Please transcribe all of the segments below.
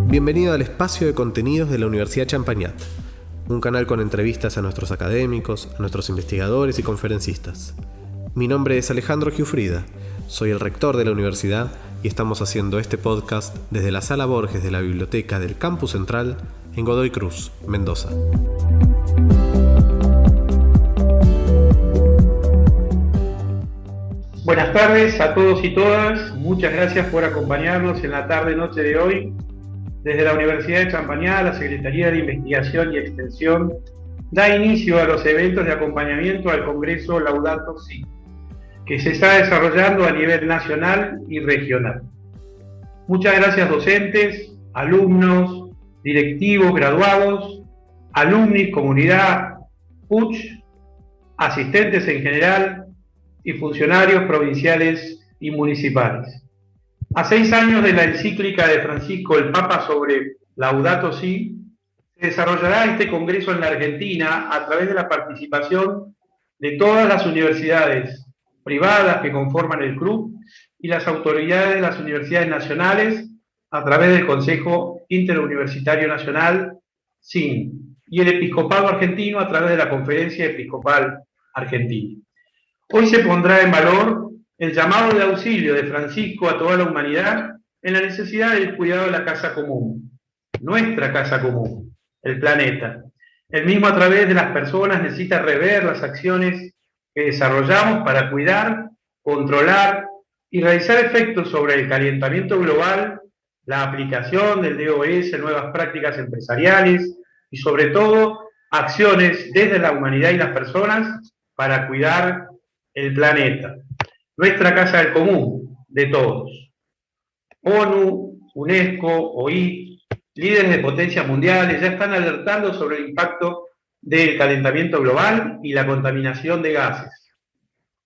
Bienvenido al espacio de contenidos de la Universidad Champagnat, un canal con entrevistas a nuestros académicos, a nuestros investigadores y conferencistas. Mi nombre es Alejandro Giuffrida, soy el rector de la universidad y estamos haciendo este podcast desde la Sala Borges de la Biblioteca del Campus Central en Godoy Cruz, Mendoza. Buenas tardes a todos y todas, muchas gracias por acompañarnos en la tarde-noche de hoy. Desde la Universidad de Champagnat, la Secretaría de Investigación y Extensión da inicio a los eventos de acompañamiento al Congreso Laudato Si, que se está desarrollando a nivel nacional y regional. Muchas gracias docentes, alumnos, directivos, graduados, alumni, comunidad, PUCH, asistentes en general y funcionarios provinciales y municipales. A 6 años de la encíclica de Francisco el Papa sobre Laudato Si, se desarrollará este congreso en la Argentina a través de la participación de todas las universidades privadas que conforman el club y las autoridades de las universidades nacionales a través del Consejo Interuniversitario Nacional, SIN, y el Episcopado Argentino a través de la Conferencia Episcopal Argentina. Hoy se pondrá en valor el llamado de auxilio de Francisco a toda la humanidad en la necesidad del cuidado de la casa común, nuestra casa común, el planeta. El mismo a través de las personas necesita rever las acciones que desarrollamos para cuidar, controlar y realizar efectos sobre el calentamiento global, la aplicación del DOS en nuevas prácticas empresariales y sobre todo acciones desde la humanidad y las personas para cuidar el planeta. Nuestra casa del común, de todos. ONU, UNESCO, OI, líderes de potencias mundiales ya están alertando sobre el impacto del calentamiento global y la contaminación de gases.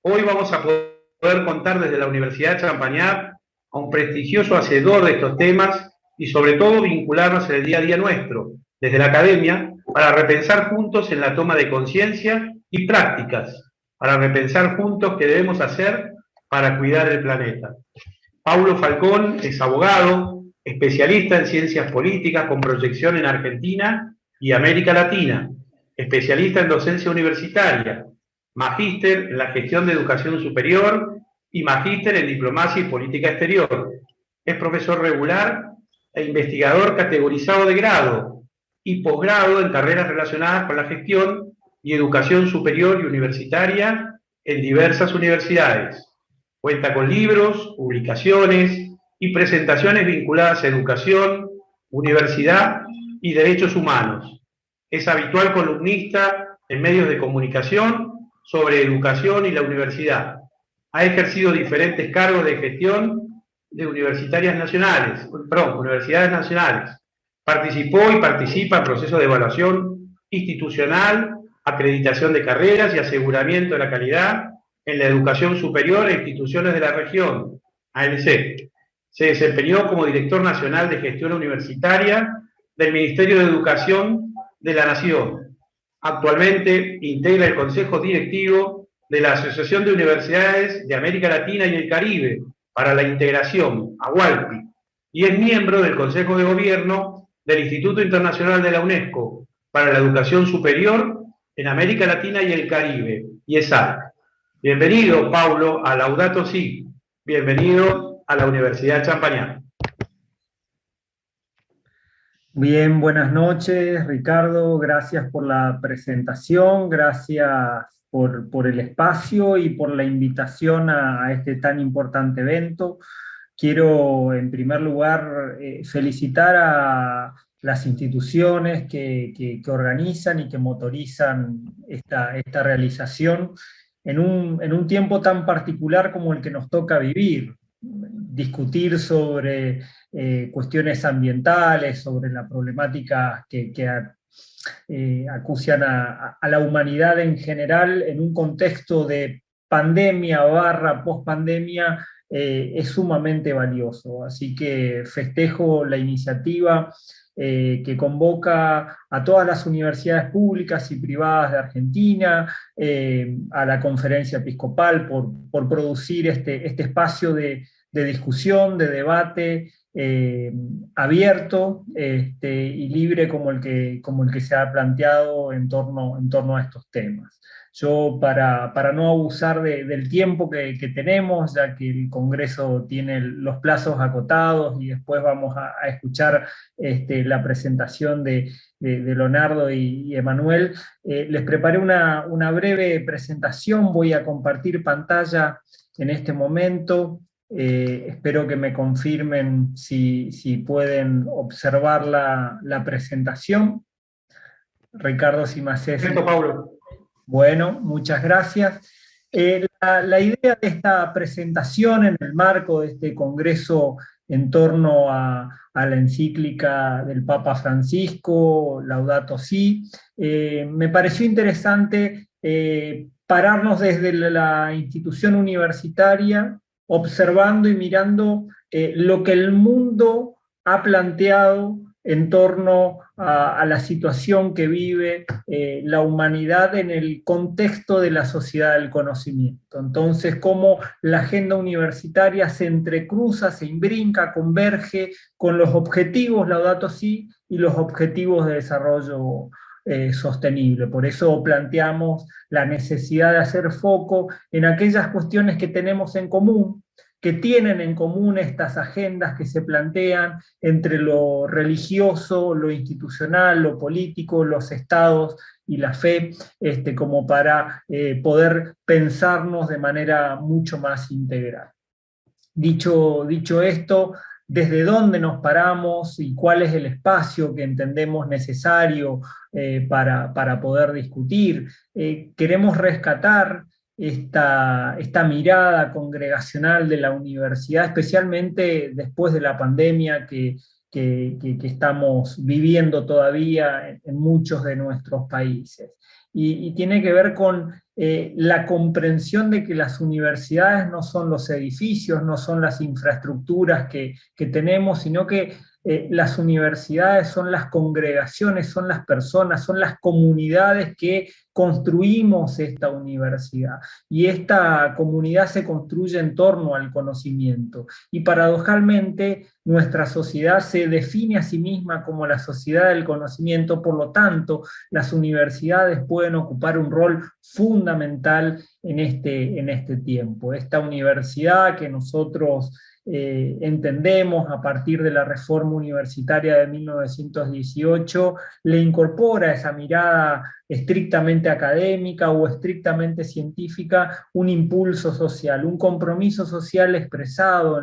Hoy vamos a poder contar desde la Universidad de Champagnat a un prestigioso hacedor de estos temas y sobre todo vincularnos en el día a día nuestro, desde la academia, para repensar juntos en la toma de conciencia y prácticas, para repensar juntos qué debemos hacer para cuidar el planeta. Paulo Falcón es abogado, especialista en ciencias políticas con proyección en Argentina y América Latina, especialista en docencia universitaria, magíster en la gestión de educación superior y magíster en diplomacia y política exterior. Es profesor regular e investigador categorizado de grado y posgrado en carreras relacionadas con la gestión y educación superior y universitaria en diversas universidades. Cuenta con libros, publicaciones y presentaciones vinculadas a educación, universidad y derechos humanos. Es habitual columnista en medios de comunicación sobre educación y la universidad. Ha ejercido diferentes cargos de gestión de universidades nacionales. Participó y participa en procesos de evaluación institucional, acreditación de carreras y aseguramiento de la calidad en la educación superior e instituciones de la región, ANC. Se desempeñó como director nacional de gestión universitaria del Ministerio de Educación de la Nación. Actualmente integra el Consejo Directivo de la Asociación de Universidades de América Latina y el Caribe para la Integración, AUALPI, y es miembro del Consejo de Gobierno del Instituto Internacional de la UNESCO para la Educación Superior en América Latina y el Caribe, IESAC. Bienvenido, Paulo, a Laudato Si. Bienvenido a la Universidad de Champagnat. Bien, buenas noches, Ricardo. Gracias por la presentación, gracias por el espacio y por la invitación a este tan importante evento. Quiero, en primer lugar, felicitar a las instituciones que organizan y que motorizan esta realización en un tiempo tan particular como el que nos toca vivir, discutir sobre cuestiones ambientales, sobre la problemática que acucian a la humanidad en general en un contexto de pandemia / pospandemia, es sumamente valioso. Así que festejo la iniciativa que convoca a todas las universidades públicas y privadas de Argentina, a la Conferencia Episcopal por producir este espacio de de discusión, de debate abierto y libre como el que se ha planteado en torno a estos temas. Yo, para no abusar del tiempo que tenemos, ya que el Congreso tiene los plazos acotados y después vamos a escuchar la presentación de Leonardo y Emanuel, les preparé una breve presentación. Voy a compartir pantalla en este momento. Espero que me confirmen si pueden observar la presentación. Ricardo, si me haces... Perfecto, Pablo. Bueno, muchas gracias. La idea de esta presentación en el marco de este congreso en torno a la encíclica del Papa Francisco, Laudato Si, me pareció interesante pararnos desde la institución universitaria, observando y mirando lo que el mundo ha planteado en torno a la situación que vive la humanidad en el contexto de la sociedad del conocimiento. Entonces, cómo la agenda universitaria se entrecruza, se imbrinca, converge con los objetivos Laudato Si y los objetivos de desarrollo sostenible. Por eso planteamos la necesidad de hacer foco en aquellas cuestiones que tenemos en común, que tienen en común estas agendas que se plantean entre lo religioso, lo institucional, lo político, los estados y la fe, como para poder pensarnos de manera mucho más integral. Dicho esto, ¿desde dónde nos paramos y cuál es el espacio que entendemos necesario para poder discutir? Queremos rescatar esta mirada congregacional de la universidad, especialmente después de la pandemia que estamos viviendo todavía en muchos de nuestros países. Y tiene que ver con la comprensión de que las universidades no son los edificios, no son las infraestructuras que tenemos, sino que las universidades son las congregaciones, son las personas, son las comunidades que construimos esta universidad. Y esta comunidad se construye en torno al conocimiento. Y paradojalmente, nuestra sociedad se define a sí misma como la sociedad del conocimiento, por lo tanto, las universidades pueden ocupar un rol fundamental en este tiempo. Esta universidad que nosotros entendemos a partir de la reforma universitaria de 1918, le incorpora esa mirada estrictamente académica o estrictamente científica un impulso social, un compromiso social expresado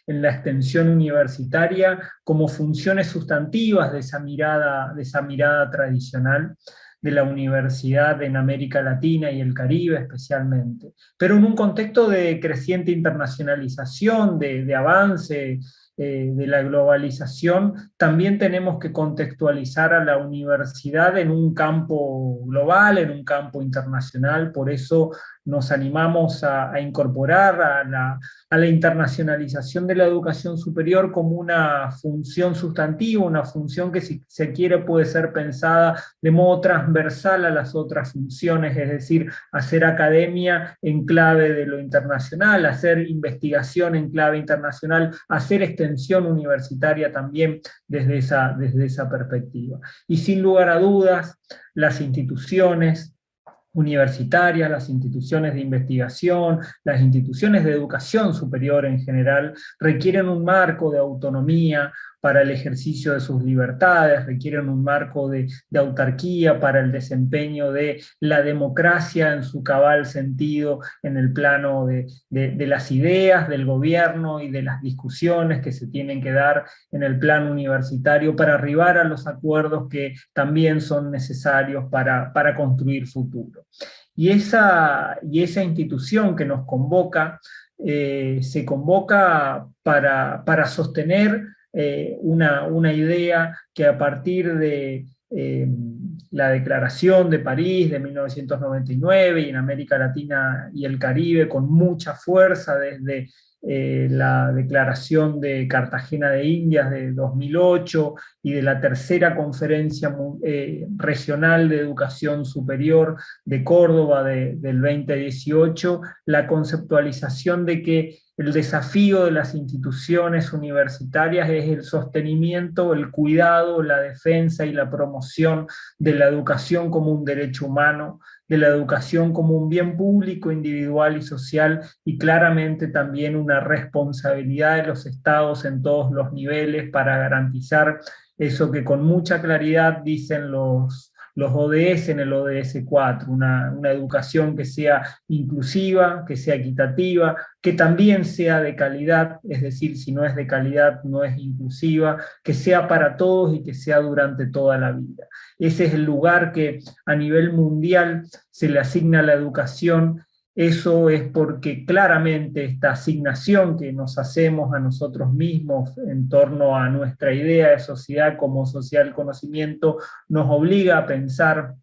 en la extensión universitaria como funciones sustantivas de esa mirada tradicional de la universidad en América Latina y el Caribe especialmente, pero en un contexto de creciente internacionalización, de avance, de la globalización, también tenemos que contextualizar a la universidad en un campo global, en un campo internacional. Por eso nos animamos a incorporar a la internacionalización de la educación superior como una función sustantiva, una función que, si se quiere, puede ser pensada de modo transversal a las otras funciones, es decir, hacer academia en clave de lo internacional, hacer investigación en clave internacional, hacer extensión universitaria también desde esa perspectiva. Y sin lugar a dudas, las instituciones universitarias, las instituciones de investigación, las instituciones de educación superior en general, requieren un marco de autonomía para el ejercicio de sus libertades, requieren un marco de autarquía para el desempeño de la democracia en su cabal sentido, en el plano de las ideas del gobierno y de las discusiones que se tienen que dar en el plano universitario para arribar a los acuerdos que también son necesarios para construir futuro. Y esa institución que nos convoca, se convoca para sostener una idea que a partir de la Declaración de París de 1999 y en América Latina y el Caribe con mucha fuerza desde la Declaración de Cartagena de Indias de 2008 y de la tercera Conferencia Regional de Educación Superior de Córdoba del 2018, la conceptualización de que el desafío de las instituciones universitarias es el sostenimiento, el cuidado, la defensa y la promoción de la educación como un derecho humano, de la educación como un bien público, individual y social, y claramente también una responsabilidad de los estados en todos los niveles para garantizar eso que con mucha claridad dicen los ODS en el ODS 4, una educación que sea inclusiva, que sea equitativa, que también sea de calidad, es decir, si no es de calidad no es inclusiva, que sea para todos y que sea durante toda la vida. Ese es el lugar que a nivel mundial se le asigna a la educación. Eso es porque claramente esta asignación que nos hacemos a nosotros mismos en torno a nuestra idea de sociedad como sociedad del conocimiento nos obliga a pensar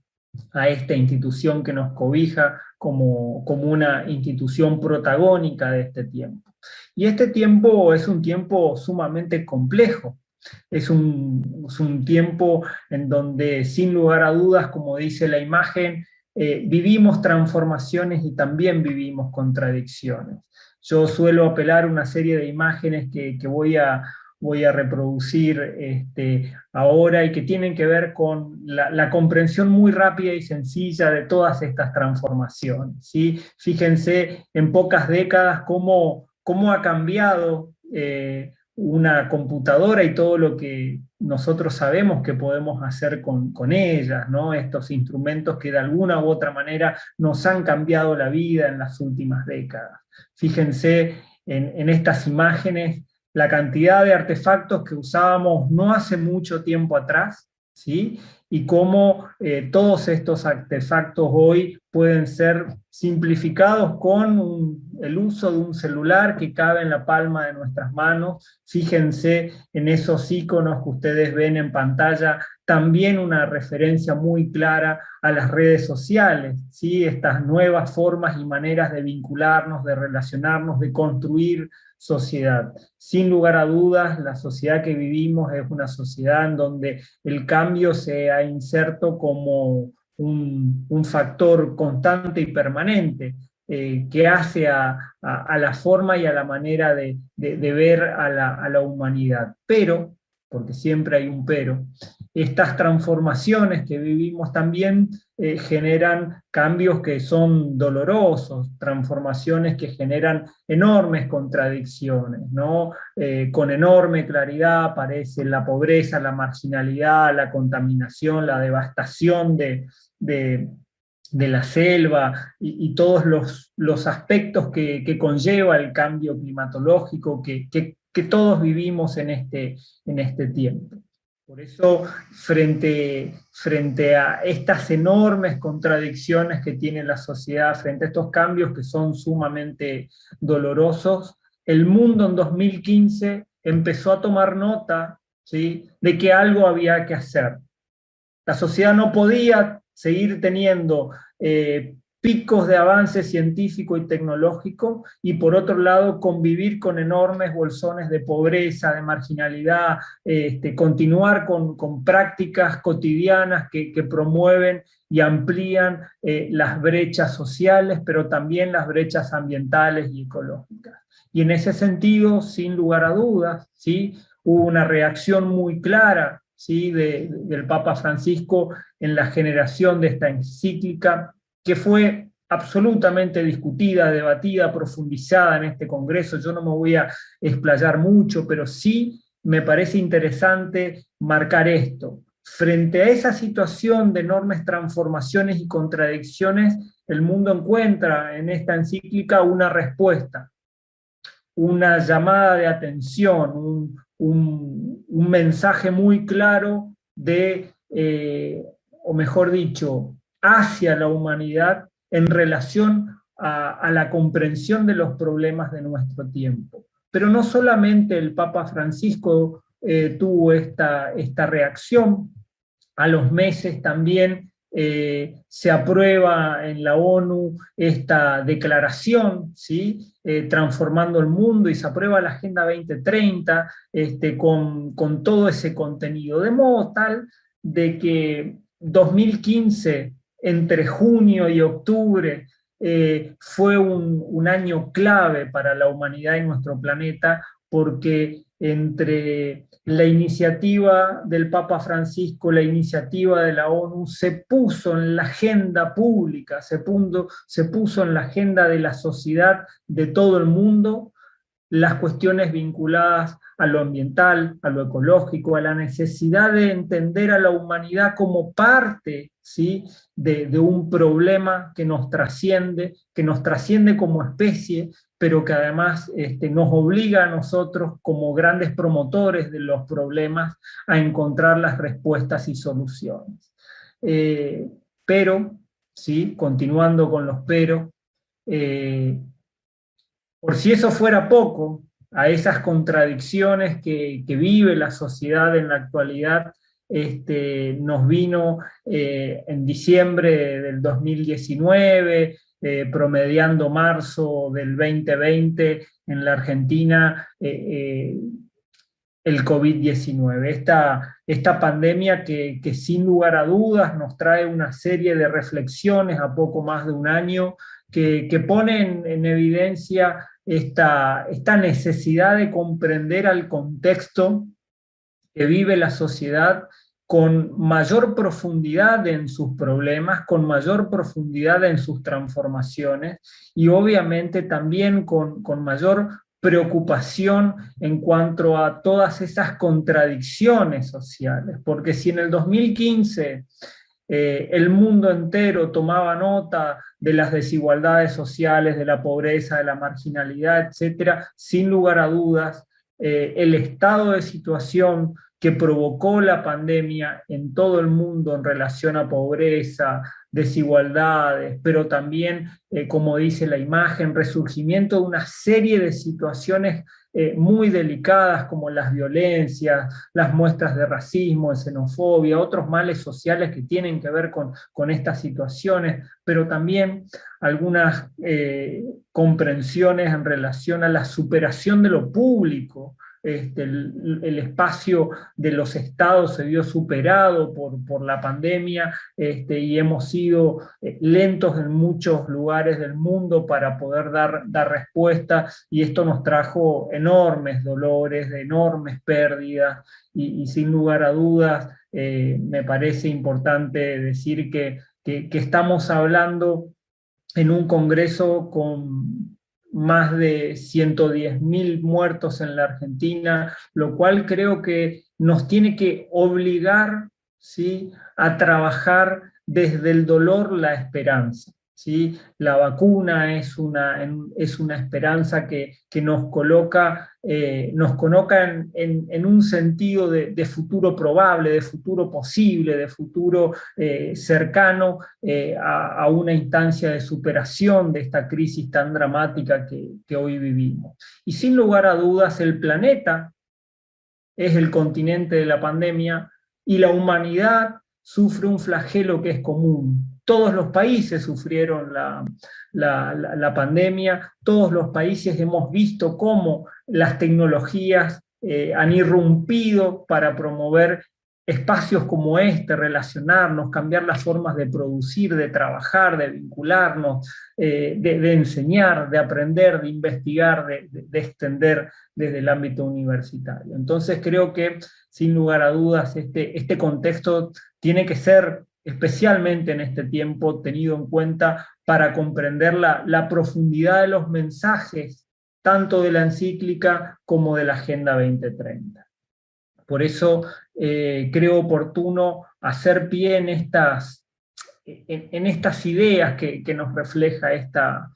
a esta institución que nos cobija como una institución protagónica de este tiempo. Y este tiempo es un tiempo sumamente complejo. Es un tiempo en donde, sin lugar a dudas, como dice la imagen, vivimos transformaciones y también vivimos contradicciones. Yo suelo apelar a una serie de imágenes que voy a reproducir ahora y que tienen que ver con la comprensión muy rápida y sencilla de todas estas transformaciones, ¿sí? Fíjense en pocas décadas cómo ha cambiado una computadora y todo lo que nosotros sabemos que podemos hacer con ellas, ¿no? Estos instrumentos que de alguna u otra manera nos han cambiado la vida en las últimas décadas. Fíjense en estas imágenes la cantidad de artefactos que usábamos no hace mucho tiempo atrás, ¿sí? Y cómo todos estos artefactos hoy pueden ser simplificados con el uso de un celular que cabe en la palma de nuestras manos. Fíjense en esos iconos que ustedes ven en pantalla, también una referencia muy clara a las redes sociales, ¿sí? Estas nuevas formas y maneras de vincularnos, de relacionarnos, de construir sociedad. Sin lugar a dudas, la sociedad que vivimos es una sociedad en donde el cambio se ha inserto como un factor constante y permanente que hace a la forma y a la manera de ver a la humanidad. Pero, porque siempre hay un pero, estas transformaciones que vivimos también generan cambios que son dolorosos, transformaciones que generan enormes contradicciones, ¿no? Con enorme claridad aparece la pobreza, la marginalidad, la contaminación, la devastación de la selva y todos los aspectos que conlleva el cambio climatológico que todos vivimos en este tiempo. Por eso, frente a estas enormes contradicciones que tiene la sociedad, frente a estos cambios que son sumamente dolorosos, el mundo en 2015 empezó a tomar nota, ¿sí?, de que algo había que hacer. La sociedad no podía seguir teniendo picos de avance científico y tecnológico, y por otro lado convivir con enormes bolsones de pobreza, de marginalidad, continuar con prácticas cotidianas que promueven y amplían las brechas sociales, pero también las brechas ambientales y ecológicas. Y en ese sentido, sin lugar a dudas, ¿sí?, hubo una reacción muy clara, ¿sí?, del Papa Francisco en la generación de esta encíclica, que fue absolutamente discutida, debatida, profundizada en este congreso. Yo no me voy a explayar mucho, pero sí me parece interesante marcar esto. Frente a esa situación de enormes transformaciones y contradicciones, el mundo encuentra en esta encíclica una respuesta, una llamada de atención, un mensaje muy claro o mejor dicho, hacia la humanidad en relación a la comprensión de los problemas de nuestro tiempo. Pero no solamente el Papa Francisco tuvo esta reacción, a los meses también se aprueba en la ONU esta declaración, ¿sí? Transformando el mundo, y se aprueba la Agenda 2030 con todo ese contenido, de modo tal de que 2015, entre junio y octubre, fue un año clave para la humanidad y nuestro planeta, porque entre la iniciativa del Papa Francisco, la iniciativa de la ONU, se puso en la agenda pública, se puso en la agenda de la sociedad de todo el mundo las cuestiones vinculadas a lo ambiental, a lo ecológico, a la necesidad de entender a la humanidad como parte, ¿sí?, de un problema que nos trasciende como especie, pero que además nos obliga a nosotros, como grandes promotores de los problemas, a encontrar las respuestas y soluciones. Pero, ¿sí?, continuando con los pero, por si eso fuera poco, a esas contradicciones que vive la sociedad en la actualidad, nos vino en diciembre del 2019, promediando marzo del 2020 en la Argentina, el COVID-19, esta pandemia que sin lugar a dudas nos trae una serie de reflexiones a poco más de un año, que ponen en evidencia esta necesidad de comprender al contexto que vive la sociedad con mayor profundidad en sus problemas, con mayor profundidad en sus transformaciones, y obviamente también con mayor preocupación en cuanto a todas esas contradicciones sociales, porque si en el 2015 el mundo entero tomaba nota de las desigualdades sociales, de la pobreza, de la marginalidad, etcétera, sin lugar a dudas, el estado de situación que provocó la pandemia en todo el mundo en relación a pobreza, desigualdades, pero también, como dice la imagen, resurgimiento de una serie de situaciones muy delicadas, como las violencias, las muestras de racismo, de xenofobia, otros males sociales que tienen que ver con estas situaciones, pero también algunas comprensiones en relación a la superación de lo público. El espacio de los estados se vio superado por la pandemia, y hemos sido lentos en muchos lugares del mundo para poder dar respuesta, y esto nos trajo enormes dolores, enormes pérdidas, y sin lugar a dudas me parece importante decir que estamos hablando en un congreso con más de 110.000 muertos en la Argentina, lo cual creo que nos tiene que obligar, ¿sí?, a trabajar desde el dolor la esperanza, ¿sí? La vacuna es una esperanza que nos coloca en un sentido de futuro probable, de futuro posible, de futuro cercano a una instancia de superación de esta crisis tan dramática que hoy vivimos. Y sin lugar a dudas, el planeta es el continente de la pandemia, y la humanidad sufre un flagelo que es común. Todos los países sufrieron la pandemia, todos los países hemos visto cómo las tecnologías han irrumpido para promover espacios como relacionarnos, cambiar las formas de producir, de trabajar, de vincularnos, de enseñar, de aprender, de investigar, de extender desde el ámbito universitario. Entonces creo que, sin lugar a dudas, este contexto tiene que ser, especialmente en este tiempo, tenido en cuenta para comprender la profundidad de los mensajes, tanto de la encíclica como de la Agenda 2030. Por eso creo oportuno hacer pie en estas ideas que nos refleja esta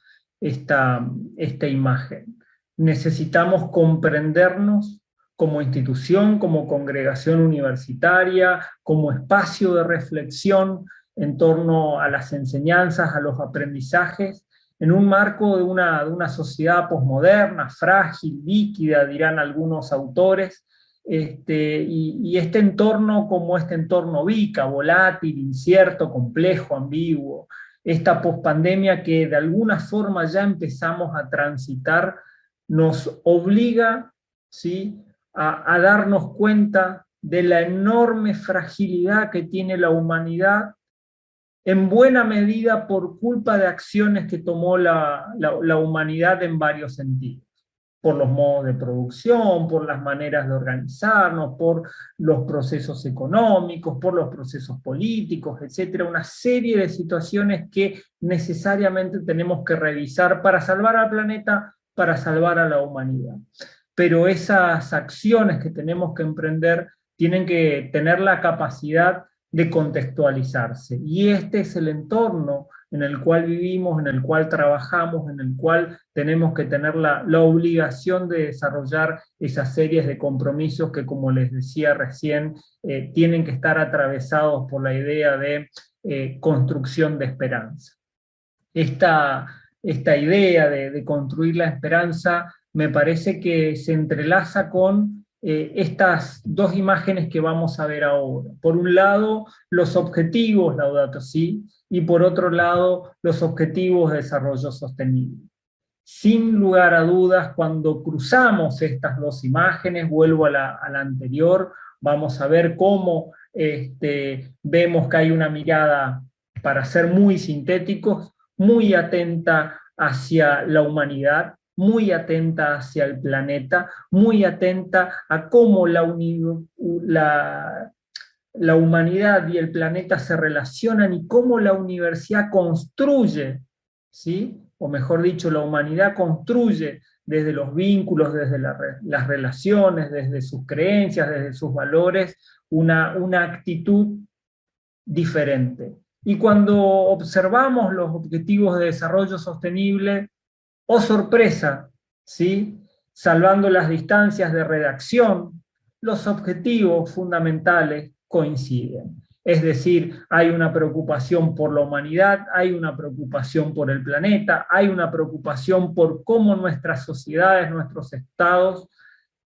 imagen. Necesitamos comprendernos como institución, como congregación universitaria, como espacio de reflexión en torno a las enseñanzas, a los aprendizajes, en un marco de una sociedad posmoderna, frágil, líquida, dirán algunos autores, y este entorno como este entorno VICA, volátil, incierto, complejo, ambiguo, esta pospandemia que de alguna forma ya empezamos a transitar, nos obliga, ¿sí?, a darnos cuenta de la enorme fragilidad que tiene la humanidad, en buena medida por culpa de acciones que tomó la humanidad en varios sentidos. Por los modos de producción, por las maneras de organizarnos, por los procesos económicos, por los procesos políticos, etcétera, una serie de situaciones que necesariamente tenemos que revisar para salvar al planeta, para salvar a la humanidad. Pero esas acciones que tenemos que emprender tienen que tener la capacidad de contextualizarse. Y este es el entorno en el cual vivimos, en el cual trabajamos, en el cual tenemos que tener la obligación de desarrollar esas series de compromisos que, como les decía recién, tienen que estar atravesados por la idea de construcción de esperanza. Esta idea de construir la esperanza me parece que se entrelaza con estas dos imágenes que vamos a ver ahora. Por un lado, los objetivos Laudato Si, y por otro lado, los objetivos de desarrollo sostenible. Sin lugar a dudas, cuando cruzamos estas dos imágenes, vuelvo a la anterior, vamos a ver cómo vemos que hay una mirada, para ser muy sintéticos, muy atenta hacia la humanidad, muy atenta hacia el planeta, muy atenta a cómo la humanidad y el planeta se relacionan y cómo la universidad construye, ¿sí?, o mejor dicho, la humanidad construye desde los vínculos, desde las relaciones, desde sus creencias, desde sus valores, una actitud diferente. Y cuando observamos los objetivos de desarrollo sostenible, ¡oh sorpresa!, ¿sí?, salvando las distancias de redacción, los objetivos fundamentales coinciden. Es decir, hay una preocupación por la humanidad, hay una preocupación por el planeta, hay una preocupación por cómo nuestras sociedades, nuestros estados,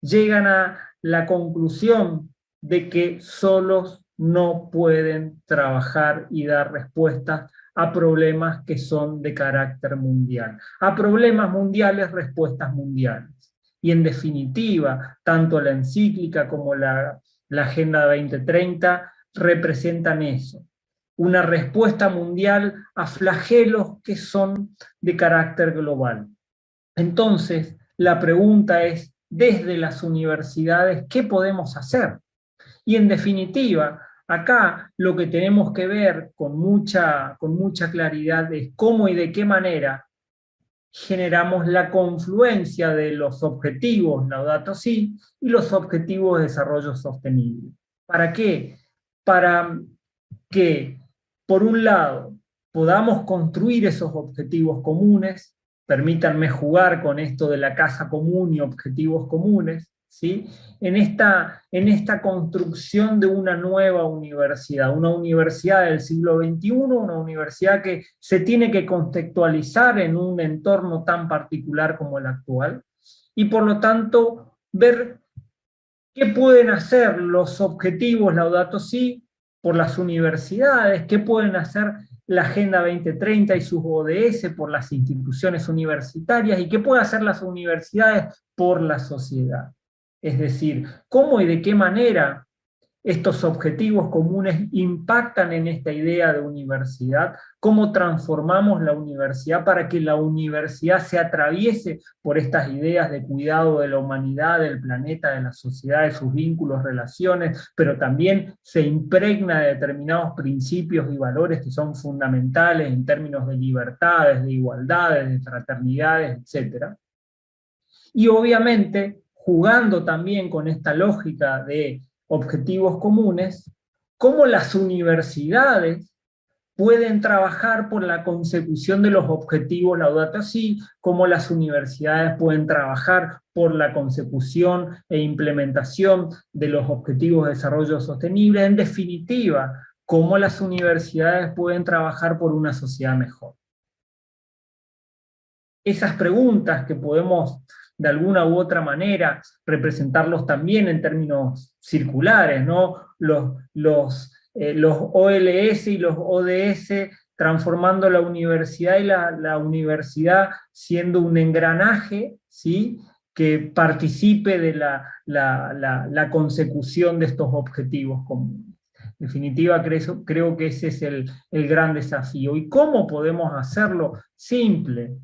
llegan a la conclusión de que solos no pueden trabajar y dar respuestas a problemas que son de carácter mundial. A problemas mundiales, respuestas mundiales. Y en definitiva, tanto la encíclica como la Agenda 2030 representan eso. Una respuesta mundial a flagelos que son de carácter global. Entonces, la pregunta es, desde las universidades, ¿qué podemos hacer? Y en definitiva, acá lo que tenemos que ver con mucha claridad es cómo y de qué manera generamos la confluencia de los objetivos Laudato Si y los objetivos de desarrollo sostenible. ¿Para qué? Para que, por un lado, podamos construir esos objetivos comunes. Permítanme jugar con esto de la casa común y objetivos comunes, ¿sí?, en esta construcción de una nueva universidad, una universidad del siglo XXI, una universidad que se tiene que contextualizar en un entorno tan particular como el actual, y por lo tanto ver qué pueden hacer los objetivos Laudato Si por las universidades, qué pueden hacer la Agenda 2030 y sus ODS por las instituciones universitarias, y qué pueden hacer las universidades por la sociedad. Es decir, cómo y de qué manera estos objetivos comunes impactan en esta idea de universidad, cómo transformamos la universidad para que la universidad se atraviese por estas ideas de cuidado de la humanidad, del planeta, de la sociedad, de sus vínculos, relaciones, pero también se impregna de determinados principios y valores que son fundamentales en términos de libertades, de igualdades, de fraternidades, etc. Y obviamente, jugando también con esta lógica de objetivos comunes, cómo las universidades pueden trabajar por la consecución de los objetivos Laudato Si, cómo las universidades pueden trabajar por la consecución e implementación de los objetivos de desarrollo sostenible, en definitiva, cómo las universidades pueden trabajar por una sociedad mejor. Esas preguntas que podemos de alguna u otra manera, representarlos también en términos circulares, ¿no? Los OLS y los ODS transformando la universidad y la universidad siendo un engranaje, ¿sí?, que participe de la consecución de estos objetivos comunes. En definitiva, creo que ese es el gran desafío. ¿Y cómo podemos hacerlo? Simple.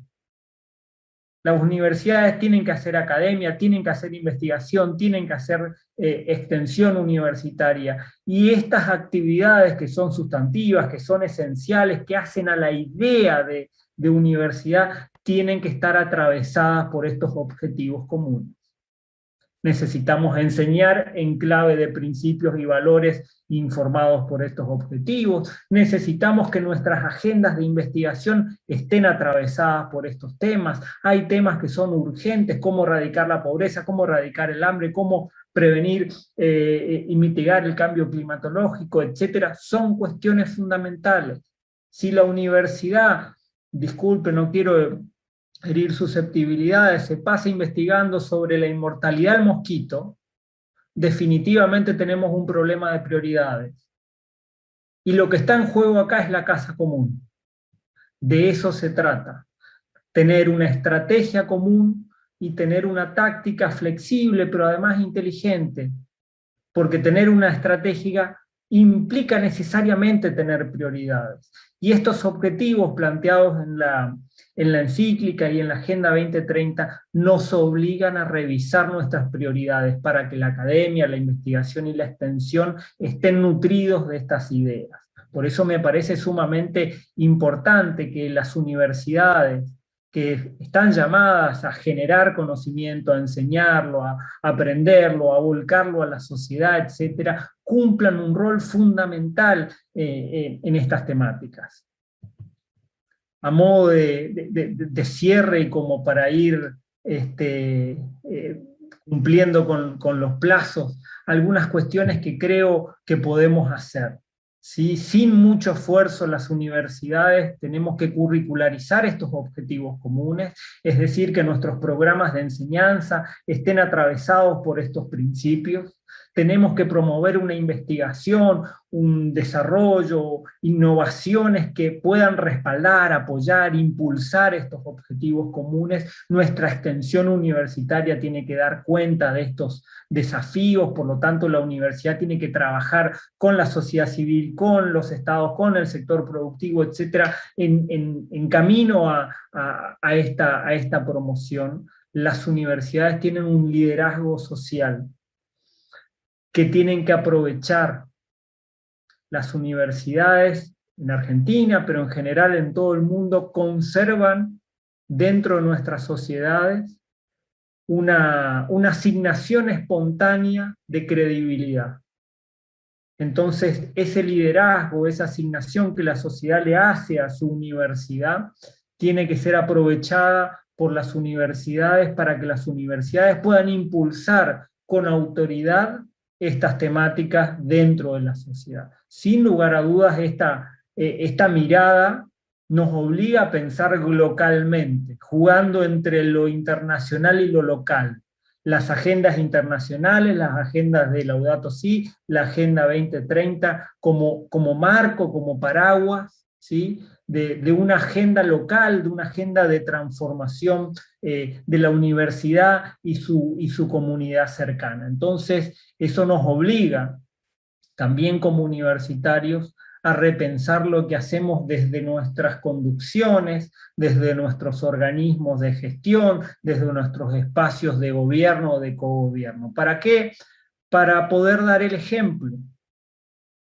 Las universidades tienen que hacer academia, tienen que hacer investigación, tienen que hacer extensión universitaria. Y estas actividades que son sustantivas, que son esenciales, que hacen a la idea de universidad, tienen que estar atravesadas por estos objetivos comunes. Necesitamos enseñar en clave de principios y valores informados por estos objetivos. Necesitamos que nuestras agendas de investigación estén atravesadas por estos temas. Hay temas que son urgentes, cómo erradicar la pobreza, cómo erradicar el hambre, cómo prevenir y mitigar el cambio climatológico, etcétera. Son cuestiones fundamentales. Si la universidad, disculpe, no quiero herir susceptibilidades, se pasa investigando sobre la inmortalidad del mosquito, definitivamente tenemos un problema de prioridades. Y lo que está en juego acá es la casa común. De eso se trata. Tener una estrategia común y tener una táctica flexible, pero además inteligente. Porque tener una estrategia implica necesariamente tener prioridades. Y estos objetivos planteados en la encíclica y en la Agenda 2030 nos obligan a revisar nuestras prioridades para que la academia, la investigación y la extensión estén nutridos de estas ideas. Por eso me parece sumamente importante que las universidades, que están llamadas a generar conocimiento, a enseñarlo, a aprenderlo, a volcarlo a la sociedad, etcétera, cumplan un rol fundamental en estas temáticas. A modo de cierre y como para ir cumpliendo con los plazos, algunas cuestiones que creo que podemos hacer. ¿Sí? Sin mucho esfuerzo las universidades tenemos que curricularizar estos objetivos comunes, es decir, que nuestros programas de enseñanza estén atravesados por estos principios. Tenemos que promover una investigación, un desarrollo, innovaciones que puedan respaldar, apoyar, impulsar estos objetivos comunes. Nuestra extensión universitaria tiene que dar cuenta de estos desafíos, por lo tanto la universidad tiene que trabajar con la sociedad civil, con los estados, con el sector productivo, etcétera, en camino a esta promoción. Las universidades tienen un liderazgo social que tienen que aprovechar. Las universidades en Argentina, pero en general en todo el mundo, conservan dentro de nuestras sociedades una asignación espontánea de credibilidad. Entonces, ese liderazgo, esa asignación que la sociedad le hace a su universidad, tiene que ser aprovechada por las universidades para que las universidades puedan impulsar con autoridad estas temáticas dentro de la sociedad. Sin lugar a dudas, esta mirada nos obliga a pensar localmente, jugando entre lo internacional y lo local. Las agendas internacionales, las agendas de Laudato Si, la Agenda 2030, como marco, como paraguas, ¿sí?, de una agenda local, de una agenda de transformación de la universidad y su comunidad cercana. Entonces, eso nos obliga, también como universitarios, a repensar lo que hacemos desde nuestras conducciones, desde nuestros organismos de gestión, desde nuestros espacios de gobierno o de cogobierno. ¿Para qué? Para poder dar el ejemplo.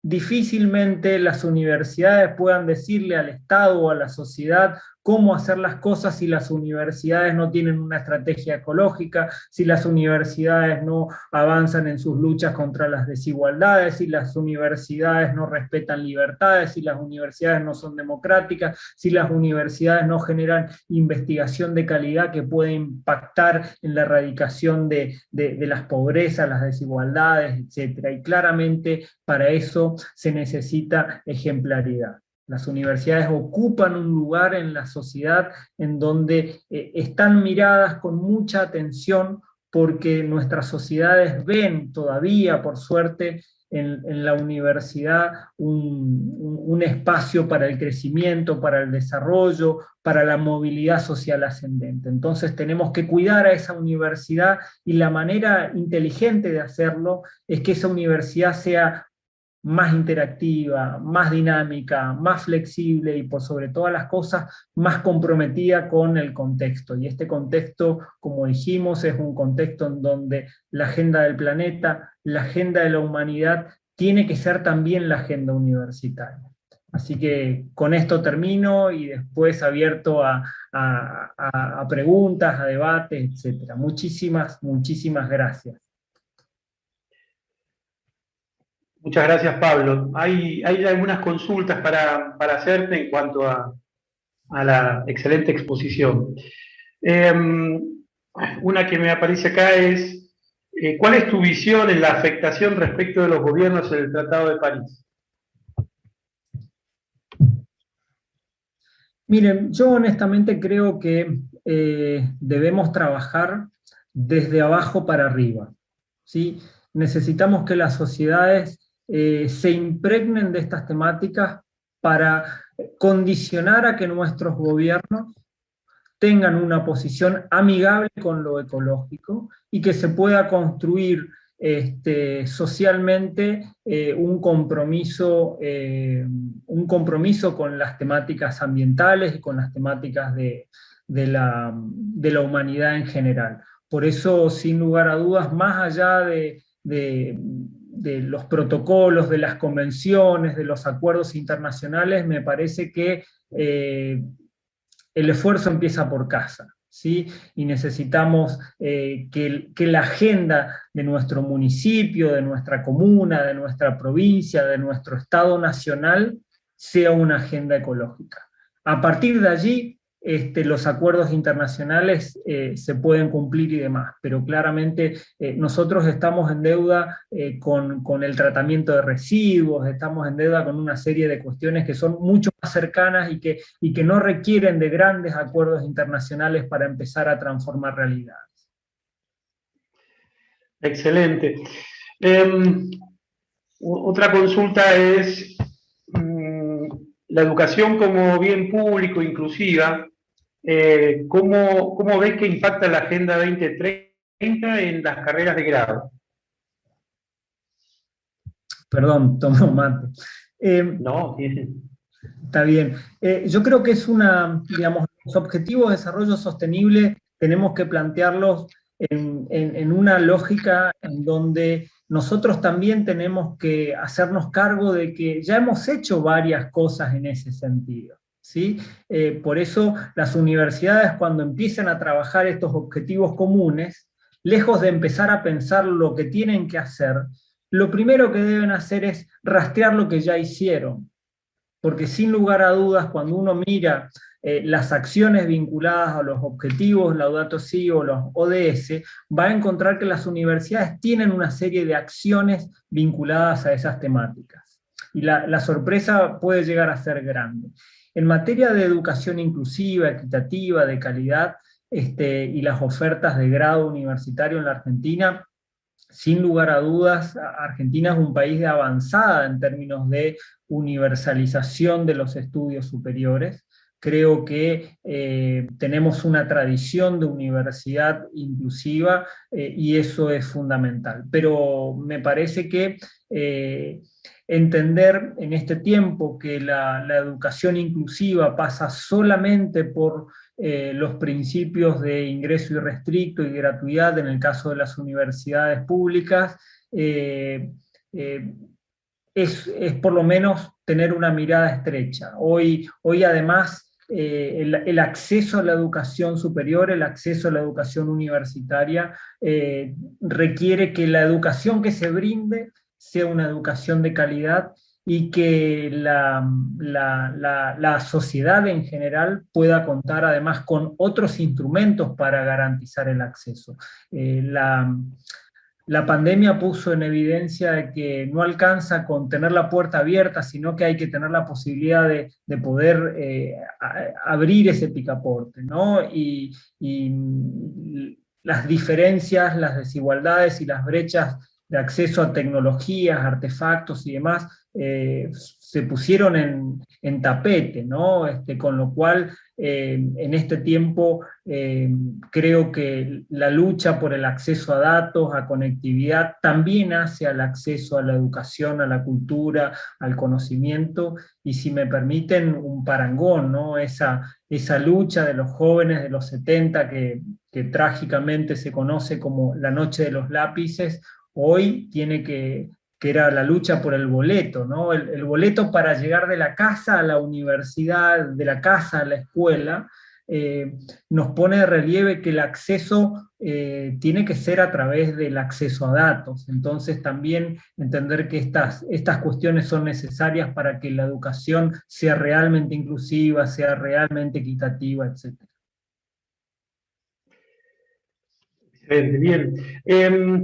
Difícilmente las universidades puedan decirle al Estado o a la sociedad cómo hacer las cosas si las universidades no tienen una estrategia ecológica, si las universidades no avanzan en sus luchas contra las desigualdades, si las universidades no respetan libertades, si las universidades no son democráticas, si las universidades no generan investigación de calidad que puede impactar en la erradicación de las pobrezas, las desigualdades, etc. Y claramente para eso se necesita ejemplaridad. Las universidades ocupan un lugar en la sociedad en donde están miradas con mucha atención porque nuestras sociedades ven todavía, por suerte, en la universidad un espacio para el crecimiento, para el desarrollo, para la movilidad social ascendente. Entonces tenemos que cuidar a esa universidad y la manera inteligente de hacerlo es que esa universidad sea más interactiva, más dinámica, más flexible y por sobre todas las cosas más comprometida con el contexto. Y este contexto, como dijimos, es un contexto en donde la agenda del planeta, la agenda de la humanidad, tiene que ser también la agenda universitaria. Así que con esto termino y después abierto a preguntas, a debates, etc. Muchísimas gracias. Muchas gracias, Pablo. Hay algunas consultas para hacerte en cuanto a la excelente exposición. Una que me aparece acá es, ¿cuál es tu visión en la afectación respecto de los gobiernos en el Tratado de París? Miren, yo honestamente creo que debemos trabajar desde abajo para arriba, ¿sí? Necesitamos que las sociedades se impregnen de estas temáticas para condicionar a que nuestros gobiernos tengan una posición amigable con lo ecológico y que se pueda construir socialmente un compromiso con las temáticas ambientales y con las temáticas de la humanidad en general. Por eso, sin lugar a dudas, más allá de los protocolos, de las convenciones, de los acuerdos internacionales, me parece que el esfuerzo empieza por casa, ¿sí? Y necesitamos que la agenda de nuestro municipio, de nuestra comuna, de nuestra provincia, de nuestro Estado nacional, sea una agenda ecológica. A partir de allí, los acuerdos internacionales se pueden cumplir y demás, pero claramente nosotros estamos en deuda con el tratamiento de residuos, estamos en deuda con una serie de cuestiones que son mucho más cercanas y que no requieren de grandes acuerdos internacionales para empezar a transformar realidades. Excelente. Otra consulta es la educación como bien público, inclusiva. ¿Cómo ves que impacta la Agenda 2030 en las carreras de grado? Perdón, tomo mate. No, está bien. Yo creo que es digamos, los objetivos de desarrollo sostenible tenemos que plantearlos en una lógica en donde nosotros también tenemos que hacernos cargo de que ya hemos hecho varias cosas en ese sentido, ¿sí? Por eso las universidades, cuando empiezan a trabajar estos objetivos comunes, lejos de empezar a pensar lo que tienen que hacer, lo primero que deben hacer es rastrear lo que ya hicieron, porque sin lugar a dudas, cuando uno mira las acciones vinculadas a los objetivos Laudato Si o los ODS, va a encontrar que las universidades tienen una serie de acciones vinculadas a esas temáticas. Y la sorpresa puede llegar a ser grande. En materia de educación inclusiva, equitativa, de calidad, y las ofertas de grado universitario en la Argentina, sin lugar a dudas, Argentina es un país de avanzada en términos de universalización de los estudios superiores. Creo que tenemos una tradición de universidad inclusiva y eso es fundamental. Pero me parece que entender en este tiempo que la educación inclusiva pasa solamente por los principios de ingreso irrestricto y gratuidad en el caso de las universidades públicas, es por lo menos tener una mirada estrecha. Hoy además, el acceso a la educación superior, el acceso a la educación universitaria, requiere que la educación que se brinde sea una educación de calidad y que la sociedad en general pueda contar además con otros instrumentos para garantizar el acceso. la pandemia puso en evidencia de que no alcanza con tener la puerta abierta, sino que hay que tener la posibilidad de poder abrir ese picaporte, ¿no? Y las diferencias, las desigualdades y las brechas de acceso a tecnologías, artefactos y demás, se pusieron en tapete, ¿no? Con lo cual, en este tiempo, creo que la lucha por el acceso a datos, a conectividad, también hace al acceso a la educación, a la cultura, al conocimiento, y si me permiten, un parangón, ¿no? Esa lucha de los jóvenes de los 70 que trágicamente se conoce como la noche de los lápices, hoy tiene que era la lucha por el boleto, ¿no? El boleto para llegar de la casa a la universidad, de la casa a la escuela, nos pone de relieve que el acceso tiene que ser a través del acceso a datos. Entonces también entender que estas cuestiones son necesarias para que la educación sea realmente inclusiva, sea realmente equitativa, etc. Excelente, bien.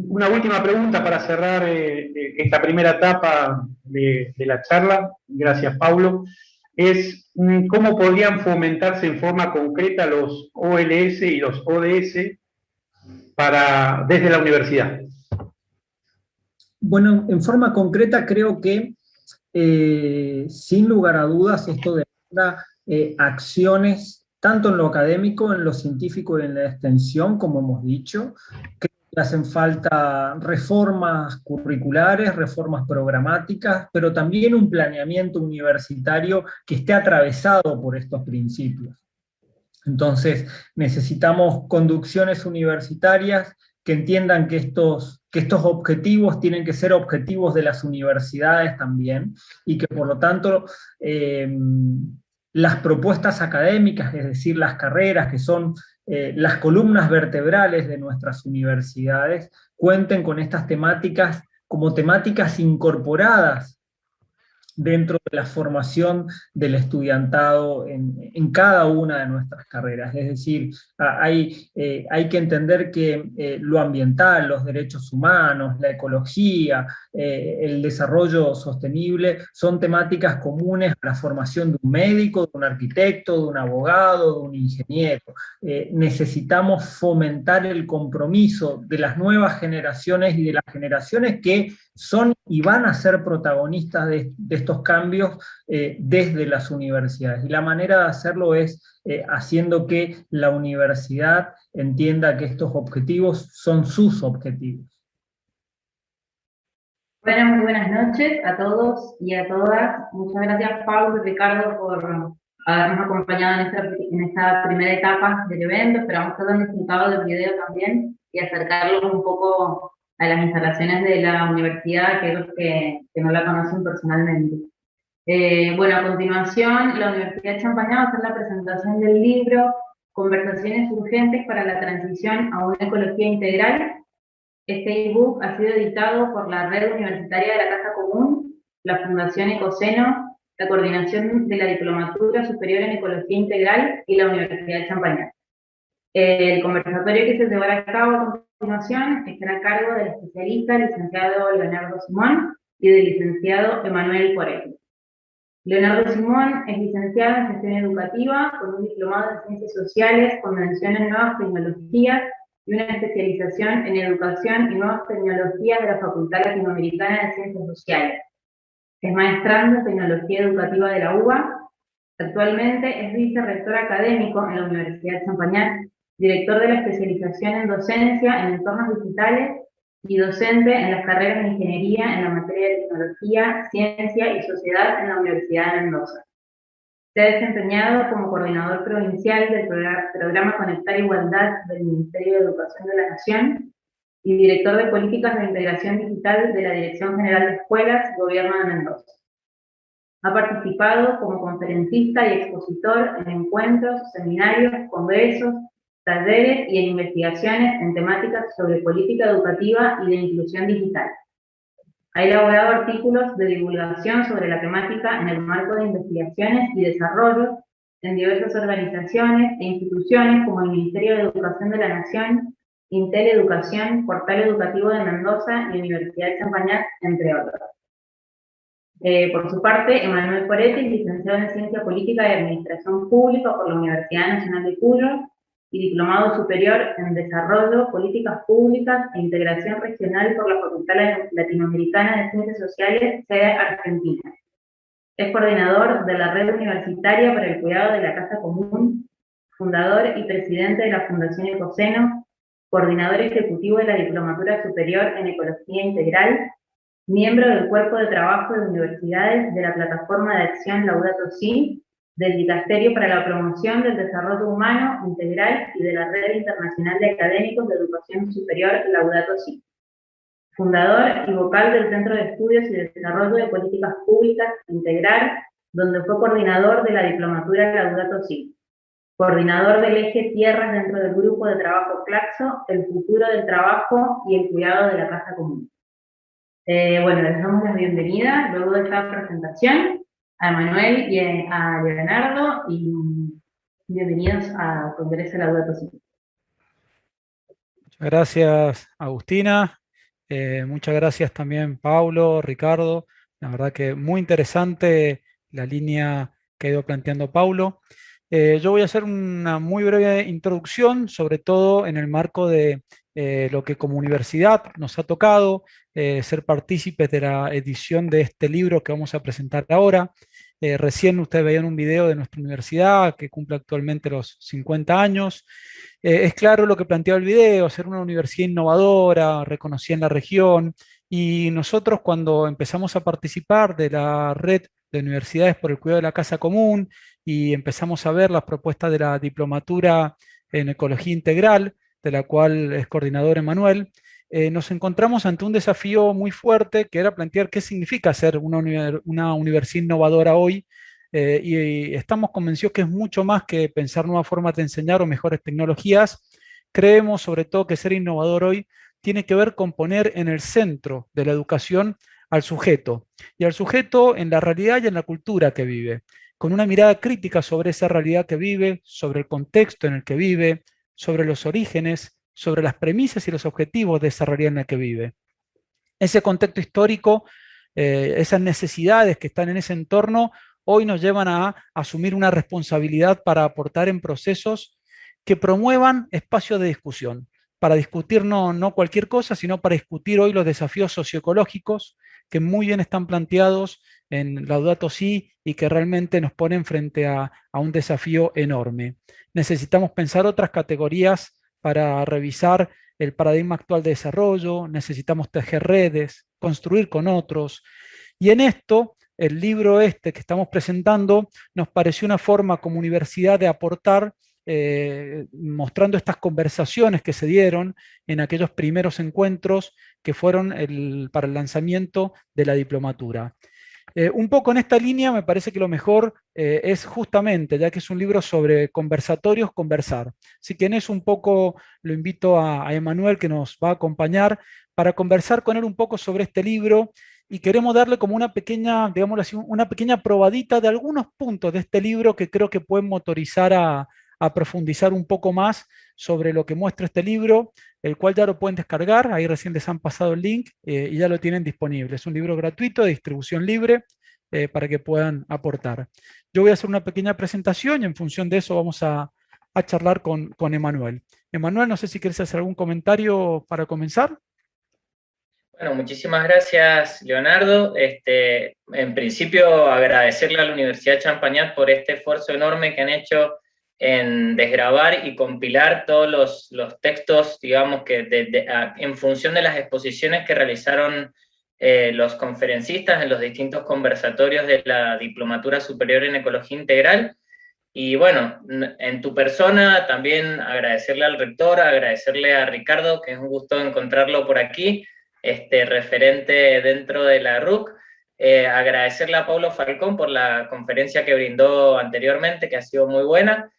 Una última pregunta para cerrar esta primera etapa de la charla. Gracias, Paulo. Es cómo podrían fomentarse en forma concreta los OLS y los ODS desde la universidad. Bueno, en forma concreta creo que sin lugar a dudas esto demanda acciones tanto en lo académico, en lo científico y en la extensión, como hemos dicho. Creo que hacen falta reformas curriculares, reformas programáticas, pero también un planeamiento universitario que esté atravesado por estos principios. Entonces, necesitamos conducciones universitarias que entiendan que estos objetivos tienen que ser objetivos de las universidades también, y que por lo tanto las propuestas académicas, es decir, las carreras que son las columnas vertebrales de nuestras universidades, cuenten con estas temáticas como temáticas incorporadas dentro de la formación del estudiantado en cada una de nuestras carreras. Es decir, hay que entender que lo ambiental, los derechos humanos, la ecología, el desarrollo sostenible, son temáticas comunes a la formación de un médico, de un arquitecto, de un abogado, de un ingeniero. Necesitamos fomentar el compromiso de las nuevas generaciones y de las generaciones que son y van a ser protagonistas de estos cambios desde las universidades. Y la manera de hacerlo es haciendo que la universidad entienda que estos objetivos son sus objetivos. Bueno, muy buenas noches a todos y a todas. Muchas gracias, Pablo y Ricardo, por habernos acompañado en esta primera etapa del evento. Esperamos que hayan disfrutado del video también y acercarlos un poco a las instalaciones de la universidad, aquellos que no la conocen personalmente. Bueno, a continuación, la Universidad de Champañá va a hacer la presentación del libro Conversaciones urgentes para la transición a una ecología integral. Este ebook ha sido editado por la Red Universitaria de la Casa Común, la Fundación Ecoceno, la Coordinación de la Diplomatura Superior en Ecología Integral y la Universidad de Champañá. El conversatorio que se llevará a cabo a continuación estará a cargo del especialista licenciado Leonardo Simón y del licenciado Emanuel Porelli. Leonardo Simón es licenciado en Gestión Educativa con un diplomado en Ciencias Sociales con mención en Nuevas Tecnologías y una especialización en Educación y Nuevas Tecnologías de la Facultad Latinoamericana de Ciencias Sociales. Es maestrando en Tecnología Educativa de la UBA. Actualmente es vicerrector académico en la Universidad de Champañá, director de la especialización en docencia en entornos digitales y docente en las carreras de ingeniería en la materia de tecnología, ciencia y sociedad en la Universidad de Mendoza. Se ha desempeñado como coordinador provincial del programa Conectar Igualdad del Ministerio de Educación de la Nación y director de Políticas de Integración Digital de la Dirección General de Escuelas, Gobierno de Mendoza. Ha participado como conferencista y expositor en encuentros, seminarios, congresos, talleres y en investigaciones en temáticas sobre política educativa y de inclusión digital. Ha elaborado artículos de divulgación sobre la temática en el marco de investigaciones y desarrollo en diversas organizaciones e instituciones como el Ministerio de Educación de la Nación, Intel Educación, Portal Educativo de Mendoza y Universidad de Champañat, entre otros. Por su parte, Emanuel Coretti, licenciado en Ciencia Política y Administración Pública por la Universidad Nacional de Cuyo y diplomado superior en Desarrollo, Políticas Públicas e Integración Regional por la Facultad Latinoamericana de Ciencias Sociales, sede Argentina. Es coordinador de la Red Universitaria para el Cuidado de la Casa Común, fundador y presidente de la Fundación Ecoseno, coordinador ejecutivo de la Diplomatura Superior en Ecología Integral, miembro del Cuerpo de Trabajo de Universidades de la Plataforma de Acción Laudato Si, del Dicasterio para la Promoción del Desarrollo Humano Integral y de la Red Internacional de Académicos de Educación Superior Laudato Si. Fundador y vocal del Centro de Estudios y Desarrollo de Políticas Públicas Integral, donde fue coordinador de la Diplomatura Laudato Si. Coordinador del eje Tierras dentro del Grupo de Trabajo Claxo, el futuro del trabajo y el cuidado de la casa común. Bueno, les damos la bienvenida luego de esta presentación a Emanuel y a Leonardo, y bienvenidos a Congreso Laudato Si. Muchas gracias, Agustina. Muchas gracias también, Paulo, Ricardo. La verdad que muy interesante la línea que ha ido planteando Paulo. Yo voy a hacer una muy breve introducción, sobre todo en el marco de lo que como universidad nos ha tocado, ser partícipes de la edición de este libro que vamos a presentar ahora. Recién ustedes veían un video de nuestra universidad que cumple actualmente los 50 años. Es claro lo que planteaba el video, ser una universidad innovadora, reconocida en la región, y nosotros cuando empezamos a participar de la red de universidades por el cuidado de la casa común y empezamos a ver las propuestas de la diplomatura en ecología integral, de la cual es coordinador Emanuel, nos encontramos ante un desafío muy fuerte que era plantear qué significa ser una universidad innovadora hoy, y estamos convencidos que es mucho más que pensar nuevas formas de enseñar o mejores tecnologías. Creemos sobre todo que ser innovador hoy tiene que ver con poner en el centro de la educación al sujeto, y al sujeto en la realidad y en la cultura que vive, con una mirada crítica sobre esa realidad que vive, sobre el contexto en el que vive, sobre los orígenes, sobre las premisas y los objetivos de esa realidad en la que vive. Ese contexto histórico, esas necesidades que están en ese entorno, hoy nos llevan a asumir una responsabilidad para aportar en procesos que promuevan espacios de discusión, para discutir no cualquier cosa, sino para discutir hoy los desafíos socioecológicos que muy bien están planteados en Laudato Si y que realmente nos ponen frente a un desafío enorme. Necesitamos pensar otras categorías para revisar el paradigma actual de desarrollo, necesitamos tejer redes, construir con otros, y en esto el libro este que estamos presentando nos pareció una forma como universidad de aportar, mostrando estas conversaciones que se dieron en aquellos primeros encuentros que fueron para el lanzamiento de la diplomatura. Un poco en esta línea me parece que lo mejor es justamente, ya que es un libro sobre conversatorios, conversar. Así que en eso un poco lo invito a Emanuel, que nos va a acompañar, para conversar con él un poco sobre este libro, y queremos darle como una pequeña, digámoslo así, una pequeña probadita de algunos puntos de este libro que creo que pueden motorizar a profundizar un poco más sobre lo que muestra este libro, el cual ya lo pueden descargar, ahí recién les han pasado el link, y ya lo tienen disponible. Es un libro gratuito de distribución libre para que puedan aportar. Yo voy a hacer una pequeña presentación y en función de eso vamos a charlar con Emanuel. Emanuel, no sé si quieres hacer algún comentario para comenzar. Bueno, muchísimas gracias, Leonardo. En principio, agradecerle a la Universidad Champagnat por este esfuerzo enorme que han hecho en desgravar y compilar todos los textos, digamos, que en función de las exposiciones que realizaron los conferencistas en los distintos conversatorios de la Diplomatura Superior en Ecología Integral. Y bueno, en tu persona también agradecerle al rector, agradecerle a Ricardo, que es un gusto encontrarlo por aquí, referente dentro de la RUC, agradecerle a Paulo Falcón por la conferencia que brindó anteriormente, que ha sido muy buena,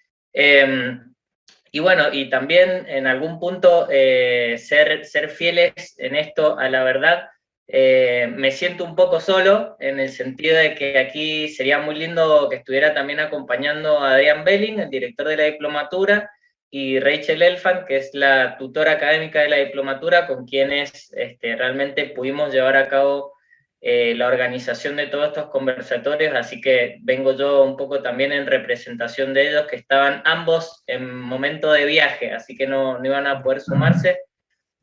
y bueno, y también en algún punto ser fieles en esto a la verdad. Me siento un poco solo, en el sentido de que aquí sería muy lindo que estuviera también acompañando a Adrián Belling, el director de la diplomatura, y Rachel Elfand, que es la tutora académica de la diplomatura, con quienes realmente pudimos llevar a cabo la organización de todos estos conversatorios, así que vengo yo un poco también en representación de ellos, que estaban ambos en momento de viaje, así que no iban a poder sumarse,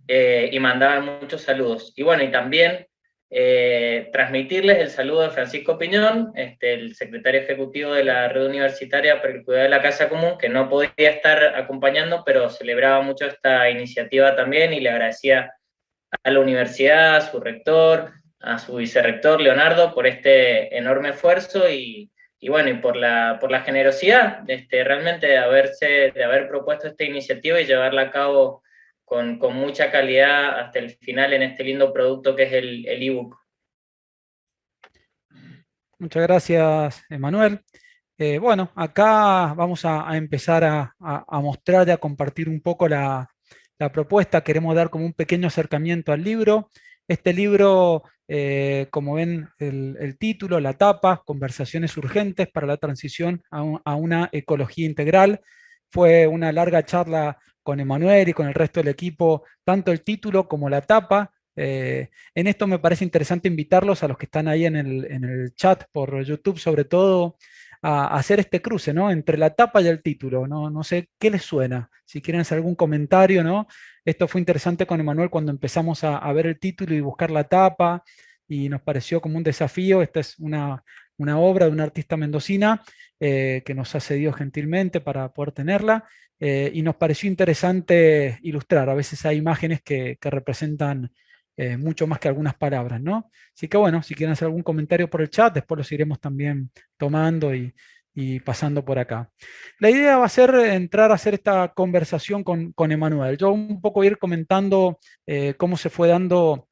y mandaban muchos saludos. Y bueno, y también transmitirles el saludo de Francisco Piñón, el secretario ejecutivo de la Red Universitaria para el Cuidado de la Casa Común, que no podía estar acompañando, pero celebraba mucho esta iniciativa también, y le agradecía a la universidad, a su rector, a su vicerrector Leonardo, por este enorme esfuerzo, y bueno, y por la generosidad realmente de haber propuesto esta iniciativa y llevarla a cabo con mucha calidad hasta el final en este lindo producto que es el ebook. Muchas gracias, Emanuel. Bueno, acá vamos a empezar a mostrar y a compartir un poco la propuesta. Queremos dar como un pequeño acercamiento al libro. Este libro, como ven el título, la tapa, Conversaciones urgentes para la transición a una ecología integral. Fue una larga charla con Emanuel y con el resto del equipo, tanto el título como la tapa. En esto me parece interesante invitarlos a los que están ahí en el chat por YouTube, sobre todo, a hacer este cruce, ¿no? Entre la tapa y el título, ¿no? No sé qué les suena, si quieren hacer algún comentario, ¿no? Esto fue interesante con Emanuel cuando empezamos a ver el título y buscar la tapa, y nos pareció como un desafío. Esta es una obra de una artista mendocina que nos ha cedido gentilmente para poder tenerla, y nos pareció interesante ilustrar. A veces hay imágenes que representan mucho más que algunas palabras, ¿no? Así que bueno, si quieren hacer algún comentario por el chat, después los iremos también tomando y pasando por acá. La idea va a ser entrar a hacer esta conversación con Emanuel. Yo un poco ir comentando cómo se fue dando